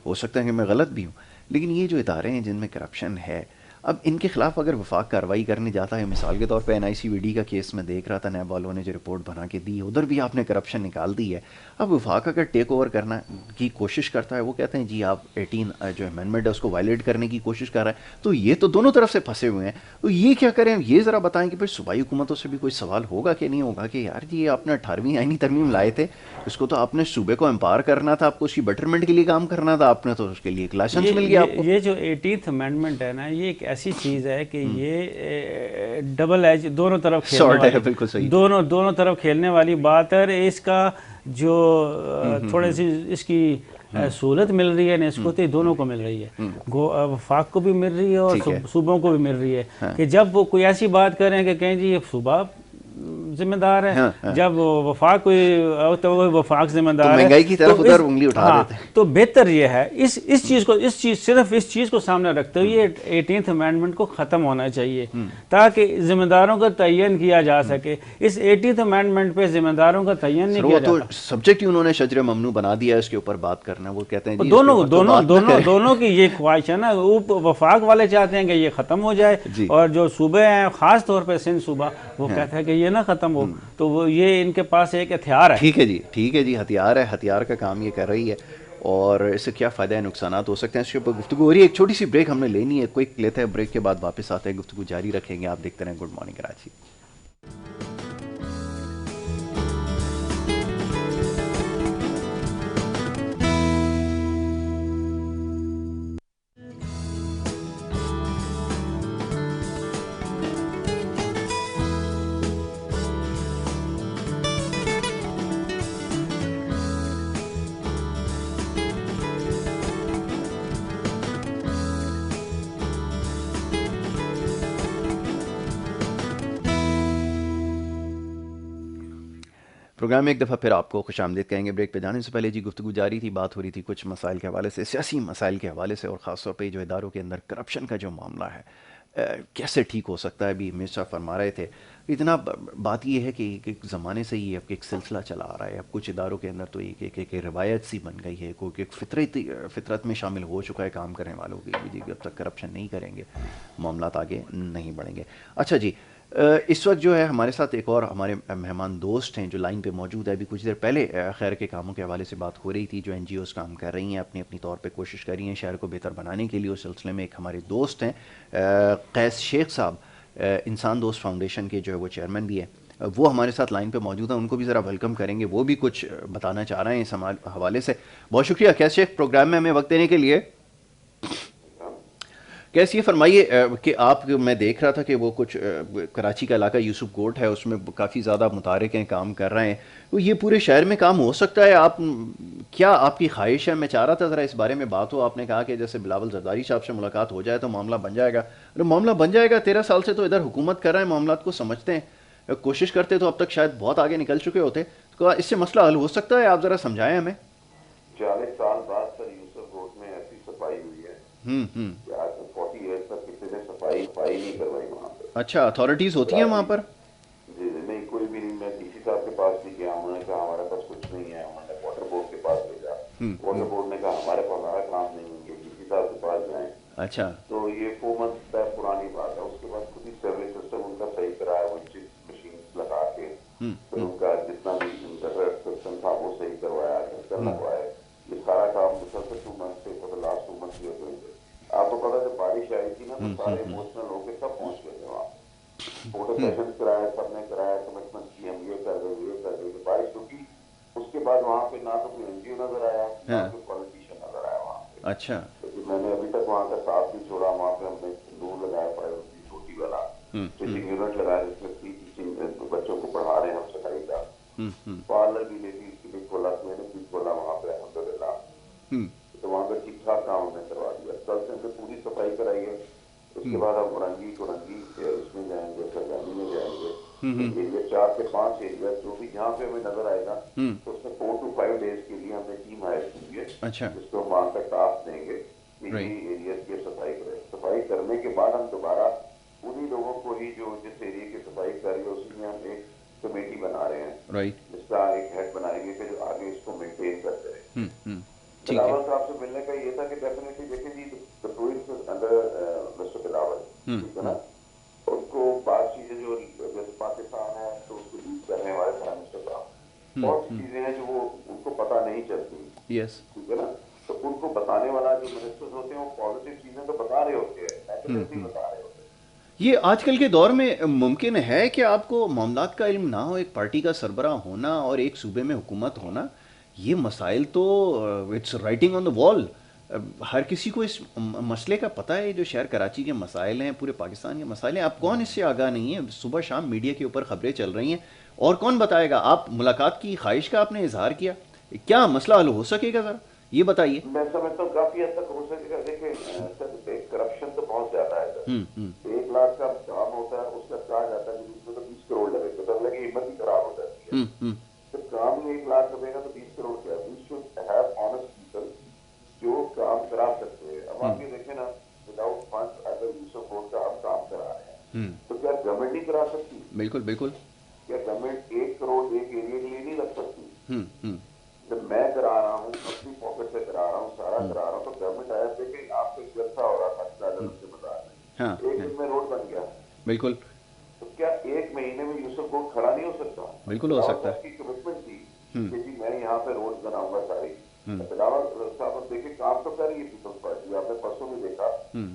ہو سکتا ہے کہ میں غلط بھی ہوں، لیکن یہ جو ادارے ہیں جن میں کرپشن ہے، اب ان کے خلاف اگر وفاق کارروائی کرنے جاتا ہے، مثال کے طور پہ NICVD کا کیس میں دیکھ رہا تھا، نیب والوں نے جو رپورٹ بنا کے دی، ادھر بھی آپ نے کرپشن نکال دی ہے. اب وفاق اگر ٹیک اوور کرنا کی کوشش کرتا ہے، وہ کہتے ہیں جی آپ 18 جو امینڈمنٹ ہے اس کو وائلیٹ کرنے کی کوشش کر رہا ہے، تو یہ تو دونوں طرف سے پھنسے ہوئے ہیں. تو یہ کیا کریں؟ یہ ذرا بتائیں کہ پھر صوبائی حکومتوں سے بھی کوئی سوال ہوگا کہ نہیں ہوگا کہ یار جی آپ نے 18ویں آئینی ترمیم لائے تھے، اس کو تو آپ نے صوبے کو امپاور کرنا تھا، آپ کو اس کی بیٹرمنٹ کے لیے کام کرنا تھا، آپ نے تو اس کے لیے ایک لائسنس مل گیا آپ کو. یہ جو 18th امینڈمنٹ ہے نا، یہ ایک ایسی چیز ہے کہ یہ ڈبل ایج دونوں طرف دونوں طرف کھیلنے والی بات ہے. اور اس کا جو تھوڑی سی اس کی سہولت مل رہی ہے نسبت دونوں کو مل رہی ہے، وفاق کو بھی مل رہی ہے اور صوبوں کو بھی مل رہی ہے کہ جب وہ کوئی ایسی بات کریں کہ کہیں جی یہ صوبہ ذمہ دار ہے، جب وفاق کوئی وفاق ذمہ دار ہے، مہنگائی کی طرف ادھر انگلی اٹھا دیتے ہیں. تو بہتر یہ ہے اس چیز کو سامنے رکھتے ہوئے 18th امینڈمنٹ کو ختم ہونا چاہیے تاکہ ذمہ داروں کا تعین کیا جا سکے. اس 18th امینڈمنٹ پہ ذمہ داروں کا تعین نہیں کیا جاتا. سبجیکٹ ہی انہوں نے شجر ممنوع بنا دیا اس کے اوپر بات کرنا. وہ کہتے ہیں دونوں کی یہ خواہش ہے نا، وفاق والے چاہتے ہیں کہ یہ ختم ہو جائے اور جو صوبے ہیں خاص طور پہ سندھ صوبہ وہ کہتا ہے کہ یہ نہ ختم ہو. تو وہ یہ ان کے پاس ایک ہتھیار ہے. ٹھیک ہے جی، ہتھیار ہے، ہتھیار کا کام یہ کر رہی ہے. اور اس سے کیا فائدہ ہے، نقصانات ہو سکتے ہیں، اس کے اوپر گفتگو ہو رہی ہے. ایک چھوٹی سی بریک ہم نے لینی ہے، کوئک لیتے ہیں، بریک کے بعد واپس آتے ہیں، گفتگو جاری رکھیں گے. آپ دیکھتے رہیں گڈ مارننگ کراچی. پروگرام میں ایک دفعہ پھر آپ کو خوش آمدید کہیں گے. بریک پہ جانے سے پہلے جی گفتگو جاری تھی، بات ہو رہی تھی کچھ مسائل کے حوالے سے، سیاسی مسائل کے حوالے سے، اور خاص طور پہ جو اداروں کے اندر کرپشن کا جو معاملہ ہے کیسے ٹھیک ہو سکتا ہے. ابھی مرزا فرما رہے تھے اتنا بات یہ ہے کہ ایک زمانے سے ہی اب ایک سلسلہ چلا آ رہا ہے. اب کچھ اداروں کے اندر تو ایک روایت سی بن گئی ہے، کوئی ایک فطرت میں شامل ہو چکا ہے کام کرنے والوں کی، جی اب تک کرپشن نہیں کریں گے معاملات آگے نہیں بڑھیں گے. اچھا جی، اس وقت جو ہے ہمارے ساتھ ایک اور ہمارے مہمان دوست ہیں جو لائن پہ موجود ہے. ابھی کچھ دیر پہلے خیر کے کاموں کے حوالے سے بات ہو رہی تھی، جو NGOs کام کر رہی ہیں، اپنی طور پہ کوشش کر رہی ہیں شہر کو بہتر بنانے کے لیے. اس سلسلے میں ایک ہمارے دوست ہیں قیس شیخ صاحب، انسان دوست فاؤنڈیشن کے جو ہے وہ چیئرمین بھی ہیں، وہ ہمارے ساتھ لائن پہ موجود ہیں. ان کو بھی ذرا ویلکم کریں گے، وہ بھی کچھ بتانا چاہ رہے ہیں اس حوالے سے. بہت شکریہ قیس شیخ پروگرام میں ہمیں وقت دینے کے لیے. کیسے یہ فرمائیے کہ آپ، میں دیکھ رہا تھا کہ وہ کچھ کراچی کا علاقہ یوسف کوٹ ہے، اس میں کافی زیادہ متحرک ہیں، کام کر رہے ہیں. تو یہ پورے شہر میں کام ہو سکتا ہے؟ آپ کیا آپ کی خواہش ہے؟ میں چاہ رہا تھا ذرا اس بارے میں بات ہو. آپ نے کہا کہ جیسے بلاول زرداری صاحب سے ملاقات ہو جائے تو معاملہ بن جائے گا. معاملہ بن جائے گا. 13 سال سے تو ادھر حکومت کر رہے ہیں، معاملات کو سمجھتے ہیں، کوشش کرتے تو اب تک شاید بہت آگے نکل چکے ہوتے. تو اس سے مسئلہ حل ہو سکتا ہے؟ آپ ذرا سمجھائیں ہمیں. 40 سال بعد سر یوسف کوٹ میں ایسی صفائی ہوئی ہے. 40 ایئرس تک کسی نے صفائی نہیں کروائی وہاں پر. اچھا، اتھارٹیز ہوتی ہیں وہاں پر؟ جی نہیں، کوئی بھی نہیں. میں DC صاحب کے پاس بھی گیا، انہوں نے کہا ہمارے پاس کچھ نہیں ہے. انہوں نے واٹر بورڈ کے پاس بھیجا، واٹر بورڈ نے کہا ہمارے پاس ہمارا کام نہیں ہے، DC صاحب کے پاس جائیں. اچھا، تو یہ 4 months پرانی بات ہے. اس کے بعد خود ہی سروے سسٹم ان کا صحیح کرایا، وہ مشین لگا کے پھر ان کا جتنا بھی جب بارش آئی تھی نا تو سارے ایموشنل ہو کے سب پہنچ گئے تھے وہاں, فوٹو سیشن کرایا, سب نے کرایا, کمٹمنٹ کی ہم یہ کر رہے, بارش رکی. اس کے بعد وہاں پہ نہ تو کوئی این جی او نظر آیا, نہ کوئی پالیٹیشین نظر آیا وہاں پہ. اچھا, میں نے ابھی تک وہاں کا ساتھ نہیں چھوڑا. وہاں پہ ہم نے تندور لگایا پڑا, چھوٹی والا ٹیچنگ یونٹ لگایا جس میں ٹیچنگ بچوں کو پڑھا رہے ہیں ہم صفائی کا. پارلر بھی لیڈی اس کے لیے کھولا, میں نے بھی کھولا وہاں پہ الحمدللہ. تو وہاں پہ ٹھیک ٹھاک کام ہم نے کروا دیا. کل سے ہم نے پوری صفائی کرائی ہے. اس کے بعد ہم اورنگی اس میں جائیں گے, سرگانی میں جائیں گے. ایریا 4 سے 5 ایریا جو بھی جہاں پہ ہمیں نظر آئے گا تو اس میں 4 to 5 days کے لیے ہم نے ٹیم ہائر کی ہے, جس کو ہم وہاں کا ٹاسک دیں گے کہ یہ ایریا کی صفائی کرے. صفائی کرنے کے بعد ہم دوبارہ انہیں لوگوں کو ہی جو جس ایریا کی صفائی کر رہے ہیں اسی میں ہم ایک کمیٹی بنا رہے ہیں, جس کا ایک ہیڈ بنائیں گے کہ جو آگے اس کو مینٹین کرتے رہے. بلاول صاحب سے ملنے کا یہ تھا کہ ڈیفینیٹلی دیکھیں جی اندر مسٹر بلاول, ٹھیک ہے نا, ان کو بعض چیزیں جو جیسے پاکستان ہے تو اس کو لیڈ کرنے والے پرائم منسٹر صاحب, بہت سی چیزیں ہیں جو وہ ان کو پتہ نہیں چلتی, ٹھیک ہے نا. تو ان کو بتانے والا جو منسٹرز ہوتے ہیں وہ پازیٹیو چیزیں تو بتا رہے ہوتے ہیں, نیگیٹو نہیں بتا رہے ہوتے. یہ آج کل کے دور میں ممکن ہے کہ آپ کو معاملات کا علم نہ ہو, ایک پارٹی کا سربراہ ہونا اور ایک صوبے میں حکومت ہونا, یہ مسائل تو اٹس رائٹنگ آن دا وال. ہر کسی کو اس مسئلے کا پتہ ہے. جو شہر کراچی کے مسائل ہیں, پورے پاکستان کے مسائل ہیں, آپ کون اس سے آگاہ نہیں ہے؟ صبح شام میڈیا کے اوپر خبریں چل رہی ہیں, اور کون بتائے گا؟ آپ ملاقات کی خواہش کا آپ نے اظہار کیا, کیا مسئلہ حل ہو سکے گا ذرا یہ بتائیے. میں سمجھتا ہوں کافی حد تک ہو سکے گا. دیکھیں کرپشن تو بہت زیادہ ہے. 1 لاکھ کا کام ہوتا ہے, اس کا کہا جاتا ہے کہ اس میں تو 20 کروڑ لگے, تو تب لگے ہمت ہی خراب ہو جاتی ہے. جب کام میں 1 لاکھ لگے گا تو 20 کروڑ کیا ہے. We should have honest people جو کام کرا سکتے ہیں. اب آپ یہ دیکھیں نا, وداؤٹ فنڈ اگر یوسف روڈ کا ہم کام کرا رہے ہیں تو کیا گورنمنٹ نہیں کرا سکتی؟ بالکل بالکل. کیا گورنمنٹ 1 کروڑ ایک ایریا کے لیے نہیں رکھ سکتی؟ جب میں کرا رہا ہوں, اپنی پاکٹ سے کرا رہا ہوں, سارا کرا رہا ہوں, تو گورنمنٹ آیا تھے کہ آپ کو جلسہ ہو رہا تھا سے بتا رہے ہیں, 1 دن میں روڈ بن گیا. بالکل. تو کیا 1 مہینے میں یوسف روڈ کھڑا نہیں ہو سکتا؟ بالکل ہو سکتا ہے. اس کی کمٹمنٹ تھی کہ جی میں یہاں پہ روڈ بناؤں گا ساری. بلاول صاحب دیکھیں کام تو کر رہی ہے پیپلز پارٹی. آپ نے پرسوں بھی دیکھا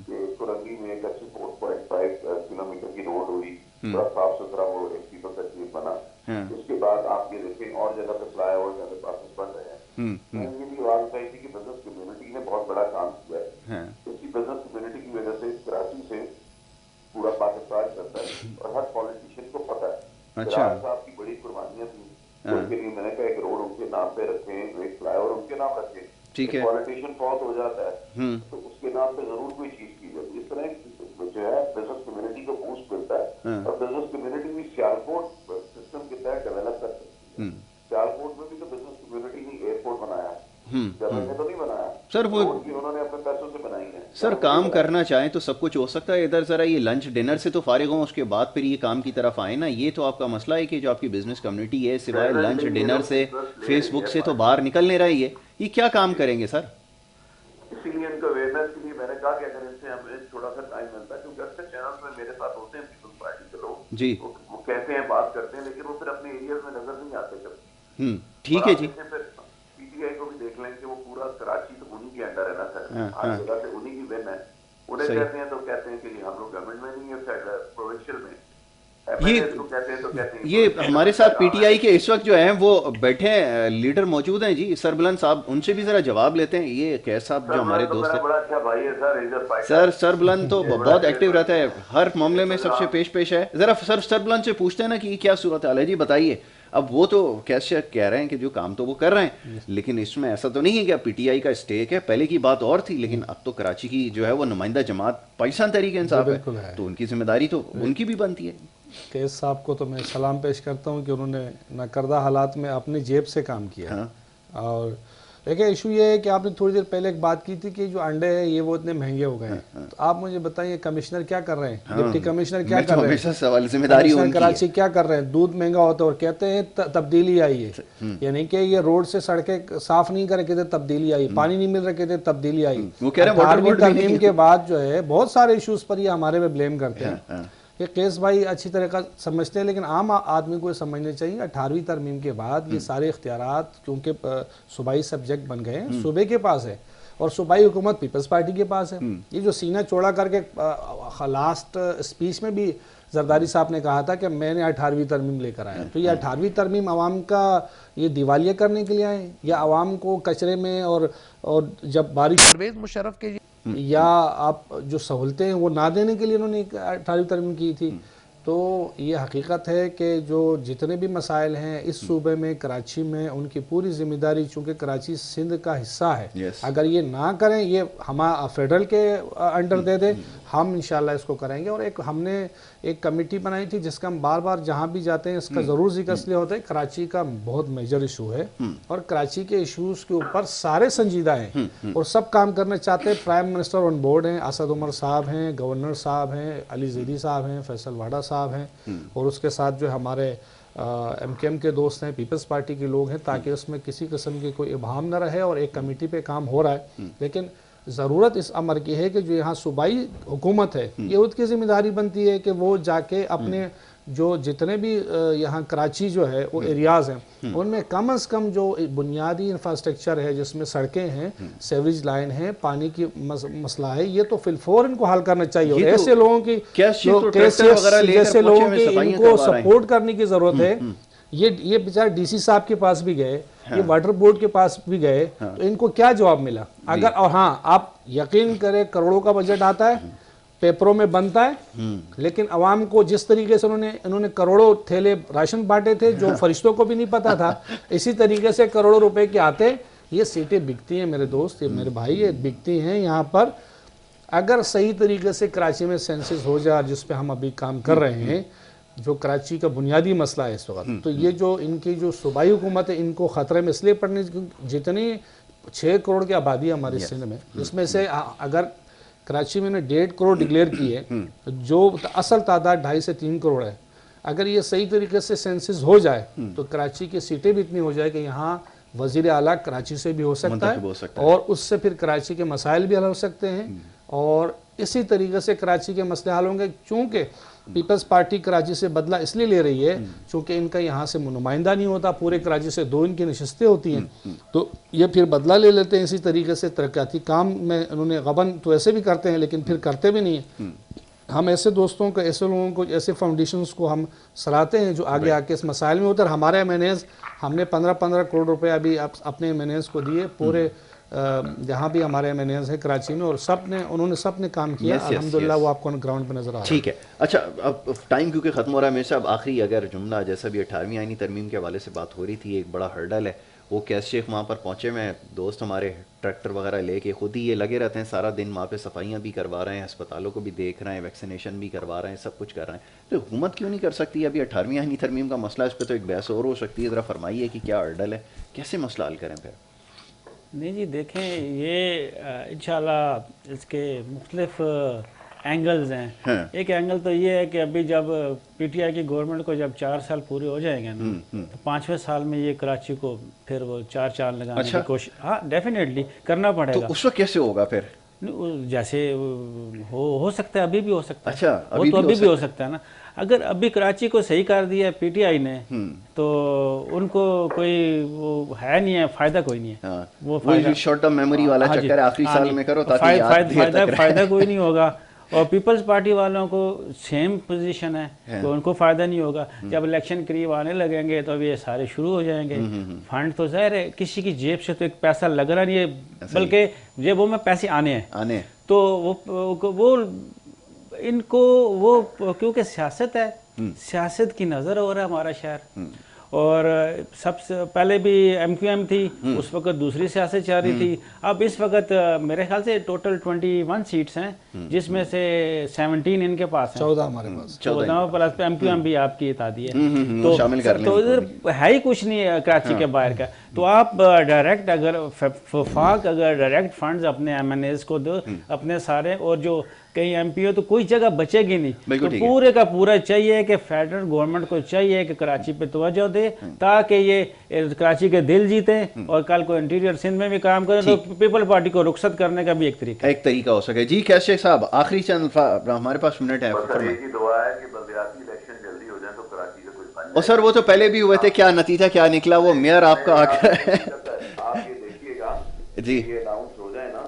کہ کورنگی میں ایک اچھی 4.5 کلومیٹر کی روڈ ہوئی, بڑا صاف ستھرا وہ ایک پیپل کا چیز بنا. اس کے بعد آپ یہ دیکھیں اور جگہ پہ فلائی اوور جگہ پاسز بن رہے ہیں. یہ بھی بات بتائی تھی کہ بزنس کمیونٹی نے بہت بڑا کام کیا ہے. اسی بزنس کمیونٹی کی وجہ سے کراچی سے پورا پاکستان چلتا ہے, اور ہر پالیٹیشین کو پتہ ہے. فراز صاحب کی بڑی قربانیاں تھیں, ان کے لیے میں نے کہا ایک روڈ ان کے نام پہ رکھیں, ایک فلائی اوور ان کے نام رکھیں. پالیٹیشین فوت ہو جاتا ہے تو اس کے نام پہ ضرور کوئی چیز کی جاتی ہے. اس طرح جو ہے بزنس کمیونٹی کو بوسٹ ملتا ہے, اور بزنس کمیونٹی بھی سیالکوٹ سسٹم کے تحت ڈیولپ کر سکتی ہے. سیالکوٹ میں بھی تو بزنس کمیونٹی نے ایئرپورٹ بنایا, گورنمنٹ نے تو نہیں بنایا سر. وہ انہوں نے اپنے پیسوں سے بنائی ہے. سر کام کرنا چاہیں تو سب کچھ ہو سکتا ہے. ادھر ذرا یہ لنچ ڈنر سے تو فارغ ہوں, اس کے بعد پھر یہ کام کی طرف آئیں نا. یہ تو آپ کا مسئلہ ہے کہ جو آپ کی بزنس کمیونٹی ہے سوائے لنچ ڈنر سے فیس بک سے تو باہر نکل نہیں رہی ہے. یہ کیا کام کریں گے سر؟ اسی لیے ان کو اویئرنیس کے لیے میں نے کہا کہ اگر ان سے ہمیں تھوڑا سا ٹائم ملتا ہے, کیونکہ اکثر چینلز میں میرے ساتھ ہوتے ہیں پیپلز پارٹی کے لوگ جی, وہ کہتے ہیں بات کرتے ہیں, لیکن وہ پھر اپنے ایریاز میں نظر نہیں آتے کبھی. ٹھیک ہے جی. پھر پی ٹی آئی کو بھی دیکھ لیں کہ وہ پورا کراچی تو انہی کے انڈر ہے نا سر, ہر جگہ سے انہی کی ون ہے. انہیں کہتے ہیں تو کہتے ہیں کہ جی ہم لوگ گورنمنٹ میں نہیں ہے, پروونشل میں. یہ ہمارے ساتھ پی ٹی آئی کے اس وقت جو ہیں وہ بیٹھے لیڈر موجود ہیں جی, سر بلند صاحب, ان سے بھی ذرا جواب لیتے ہیں. یہ کیس صاحب جو ہمارے دوست ہیں, سر بلند تو بہت ایکٹیو رہتا ہے, ہر معاملے میں سب سے پیش ہے. ذرا سر بلند سے پوچھتے ہیں نا کہ یہ کیا صورت حال ہے جی, بتائیے. اب وہ تو کیسے کہہ رہے ہیں کہ جو کام تو وہ کر رہے ہیں, لیکن اس میں ایسا تو نہیں ہے کہ پی ٹی آئی کا اسٹیک ہے. پہلے کی بات اور تھی, لیکن اب تو کراچی کی جو ہے وہ نمائندہ جماعت پاکستان تحریک انصاف ہے, تو ان کی ذمہ داری تو ان کی بھی بنتی ہے. کیس صاحب کو تو میں سلام پیش کرتا ہوں کہ انہوں نے ناکردہ حالات میں اپنی جیب سے کام کیا. اور دیکھیں ایشو یہ ہے کہ آپ نے تھوڑی دیر پہلے ایک بات کی تھی کہ جو انڈے ہیں یہ وہ اتنے مہنگے ہو گئے ہیں. تو آپ مجھے بتائیے کمشنر کیا کر رہے ہیں, ڈپٹی کمشنر کیا کر رہے ہیں, ذمہ داری ان کی ہے. کراچی کیا کر رہے ہیں, دودھ مہنگا ہوتا ہے اور کہتے ہیں تبدیلی آئی ہے. یعنی کہ یہ روڈ سے سڑکیں صاف نہیں کر کے تھے, تبدیلی آئی. پانی نہیں مل رہے تھے, تبدیلی آئی. 18ویں ترمیم کے بعد جو ہے بہت سارے ایشوز پر یہ ہمارے پہ بلیم کرتے ہیں. یہ کیس بھائی اچھی طریقہ سمجھتے ہیں, لیکن عام آدمی کو سمجھنے چاہیے 18ویں ترمیم کے بعد یہ سارے اختیارات کیونکہ صوبائی سبجیکٹ بن گئے ہیں, صوبے کے پاس ہے. اور صوبائی حکومت پیپلز پارٹی کے پاس ہے. یہ جو سینہ چوڑا کر کے لاسٹ اسپیچ میں بھی زرداری صاحب نے کہا تھا کہ میں نے 18ویں ترمیم لے کر آیا, تو یہ 18ویں ترمیم عوام کا یہ دیوالیہ کرنے کے لیے آئے یا عوام کو کچرے میں اور جب بارش پرویز مشرف کے یا آپ جو سہولتیں ہیں وہ نہ دینے کے لیے انہوں نے 18ویں ترمیم کی تھی. تو یہ حقیقت ہے کہ جو جتنے بھی مسائل ہیں اس صوبے میں کراچی میں ان کی پوری ذمہ داری, چونکہ کراچی سندھ کا حصہ ہے, اگر یہ نہ کریں, یہ ہم فیڈرل کے انڈر دے دیں, ہم انشاءاللہ اس کو کریں گے. اور ہم نے ایک کمیٹی بنائی تھی جس کا ہم بار بار جہاں بھی جاتے ہیں اس کا ضرور ذکر اس لیے ہوتا ہے. کراچی کا بہت میجر ایشو ہے اور کراچی کے ایشوز کے اوپر سارے سنجیدہ ہیں اور سب کام کرنا چاہتے ہیں. پرائم منسٹر آن بورڈ ہیں, اسد عمر صاحب ہیں, گورنر صاحب ہیں, علی زیدی صاحب ہیں, فیصل واڈا صاحب ہیں, اور اس کے ساتھ جو ہمارے ایم کے ایم کے دوست ہیں, پیپلز پارٹی کے لوگ ہیں, تاکہ اس میں کسی قسم کی کوئی ابہام نہ رہے. اور ایک کمیٹی پہ کام ہو رہا ہے, لیکن ضرورت اس امر کی ہے کہ جو یہاں صوبائی حکومت ہے یہ اس کی ذمہ داری بنتی ہے کہ وہ جا کے اپنے جو جتنے بھی یہاں کراچی جو ہے وہ ایریاز ہیں ان میں کم از کم جو بنیادی انفراسٹرکچر ہے جس میں سڑکیں ہیں, سیوریج لائن ہے, پانی کی مسئلہ ہے, یہ تو فی الفور ان کو حل کرنا چاہیے. اور ایسے لوگوں کی جیسے لوگوں کی ان کو سپورٹ کرنے کی ضرورت ہے. یہ بیچارے ڈی سی صاحب کے پاس بھی گئے, یہ واٹر بورڈ کے پاس بھی گئے, تو ان کو کیا جواب ملا؟ اگر اور ہاں آپ یقین کریں کروڑوں کا بجٹ آتا ہے, پیپروں میں بنتا ہے, لیکن عوام کو جس طریقے سے انہوں نے کروڑوں تھیلے راشن بانٹے تھے جو فرشتوں کو بھی نہیں پتا تھا, اسی طریقے سے کروڑوں روپے کے آتے. یہ سیٹیں بکتی ہیں میرے دوست, یہ میرے بھائی, یہ بکتی ہیں یہاں پر. اگر صحیح طریقے سے کراچی میں سینسس ہو جائے جس پہ ہم ابھی کام کر رہے ہیں, جو کراچی کا بنیادی مسئلہ ہے اس وقت, تو یہ جو ان کی جو صوبائی حکومت ہے ان کو خطرے میں اس لیے پڑنے, جتنی 6 کروڑ کی آبادی ہے ہمارے سندھ میں, اس میں سے اگر کراچی میں نے 1.5 کروڑ ڈکلیئر کی ہے, جو اصل تعداد 2.5 سے 3 کروڑ ہے. اگر یہ صحیح طریقے سے سینسس ہو جائے تو کراچی کی سیٹیں بھی اتنی ہو جائے کہ یہاں وزیر اعلیٰ کراچی سے بھی ہو سکتا ہے, اور اس سے پھر کراچی کے مسائل بھی حل ہو سکتے ہیں, اور اسی طریقے سے کراچی کے مسئلے حل ہوں گے. چونکہ پیپلز پارٹی کراچی سے بدلہ اس لیے لے رہی ہے چونکہ ان کا یہاں سے نمائندہ نہیں ہوتا, پورے کراچی سے 2 ان کی نشستیں ہوتی ہیں, تو یہ پھر بدلہ لے لیتے ہیں. اسی طریقے سے ترقیاتی کام میں انہوں نے غبن تو ایسے بھی کرتے ہیں لیکن پھر کرتے بھی نہیں ہیں. ہم ایسے دوستوں کو, ایسے لوگوں کو, ایسے فاؤنڈیشنز کو ہم صلاحتے ہیں جو آگے آ کے اس مسائل میں ہوتے ہیں. ہمارے ایم این ایز, ہم نے 15 کروڑ روپے ابھی اپنے ایم این ایز کو دیے, پورے جہاں بھی ہمارے ایم این ایز ہیں کراچی میں, اور انہوں نے سب نے کام کیا. الحمدللہ وہ آپ کو گراؤنڈ پہ نظر آ رہا ہے. ٹھیک ہے, اچھا اب ٹائم کیونکہ ختم ہو رہا ہے, میرے صاحب آخری اگر جملہ, جیسا بھی 18ویں آئینی ترمیم کے حوالے سے بات ہو رہی تھی, ایک بڑا ہرڈل ہے وہ کیس شیخ وہاں پر پہنچے میں دوست ہمارے ٹریکٹر وغیرہ لے کے خود ہی یہ لگے رہتے ہیں سارا دن وہاں پہ, صفائیاں بھی کروا رہے ہیں, ہسپتالوں کو بھی دیکھ رہے ہیں, ویکسینیشن بھی کروا رہے ہیں, سب کچھ کر رہے ہیں. تو حکومت کیوں نہیں کر سکتی؟ ابھی 18ویں آئینی ترمیم کا مسئلہ, اس پہ تو ایک بحث اور ہو سکتی ہے, ذرا فرمائیے کہ کیا ہرڈل ہے, کیسے مسئلہ حل کریں پھر؟ نہیں جی دیکھیں, یہ انشاءاللہ اس کے مختلف اینگلز ہیں. ایک اینگل تو یہ ہے کہ ابھی جب پی ٹی آئی کی گورنمنٹ کو جب 4 سال پورے ہو جائیں گے نا, تو 5ویں سال میں یہ کراچی کو پھر وہ 4 چاند لگانے کی کوشش, ہاں ڈیفینیٹلی کرنا پڑے گا. تو اس وقت کیسے ہوگا پھر؟ جیسے ہو سکتا ہے, ابھی بھی ہو سکتا ہے, وہ تو ابھی بھی ہو سکتا ہے نا. اگر ابھی کراچی کو صحیح کر دیا پی ٹی آئی نے تو ان کو کوئی وہ ہے نہیں ہے, فائدہ کوئی نہیں ہے. وہ شارٹ ٹرم میموری والا چکر ہے, آخری سال میں کرو تاکہ فائدہ کوئی نہیں ہوگا. اور پیپلز پارٹی والوں کو سیم پوزیشن ہے کہ ان کو فائدہ نہیں ہوگا. جب الیکشن قریب آنے لگیں گے تو اب یہ سارے شروع ہو جائیں گے. فنڈ تو ظاہر ہے کسی کی جیب سے تو ایک پیسہ لگ رہا نہیں ہے, بلکہ جیبوں میں پیسے آنے ہیں. تو وہ ان کو وہ کیونکہ سیاست ہے, سیاست کی نظر ہو رہا ہے ہمارا شہر. اور سب سے پہلے بھی ایم کیو ایم تھی, اس وقت دوسری سیاست چل رہی تھی. اب اس وقت میرے خیال سے ٹوٹل 21 سیٹس ہیں, جس میں سے 17 ان کے پاس ہیں, 14 ہمارے پاس, 14 پلس پہ ایم کیو ایم بھی آپ کی اتحادی ہے, تو ادھر ہے ہی کچھ نہیں ہے کراچی کے باہر کا. تو آپ ڈائریکٹ اگر وفاق اگر ڈائریکٹ فنڈز اپنے ایم این ایز کو دو اپنے سارے, اور جو کئی ایم پی او, تو کوئی جگہ بچے گی نہیں. تو پورے کا پورا چاہیے کہ فیڈرل گورنمنٹ کو چاہیے کہ کراچی پہ توجہ دے تاکہ یہ کراچی کے دل جیتیں, اور کل کو انٹیریئر سندھ میں بھی کام کریں. تو پیپل پارٹی کو رخصت کرنے کا بھی ایک طریقہ ہو سکے. جی کیس شیخ صاحب آخری چند ہمارے پاس منٹ ہے, دعا ہے کہ بلدیاتی الیکشن جلدی ہو جائے تو کراچی کا کوئی. اور سر وہ تو پہلے بھی ہوئے تھے, کیا نتیجہ کیا نکلا وہ میئر آپ کا آ کر آپ یہ دیکھیے گا, جی یہ اناؤنس ہو جائے نا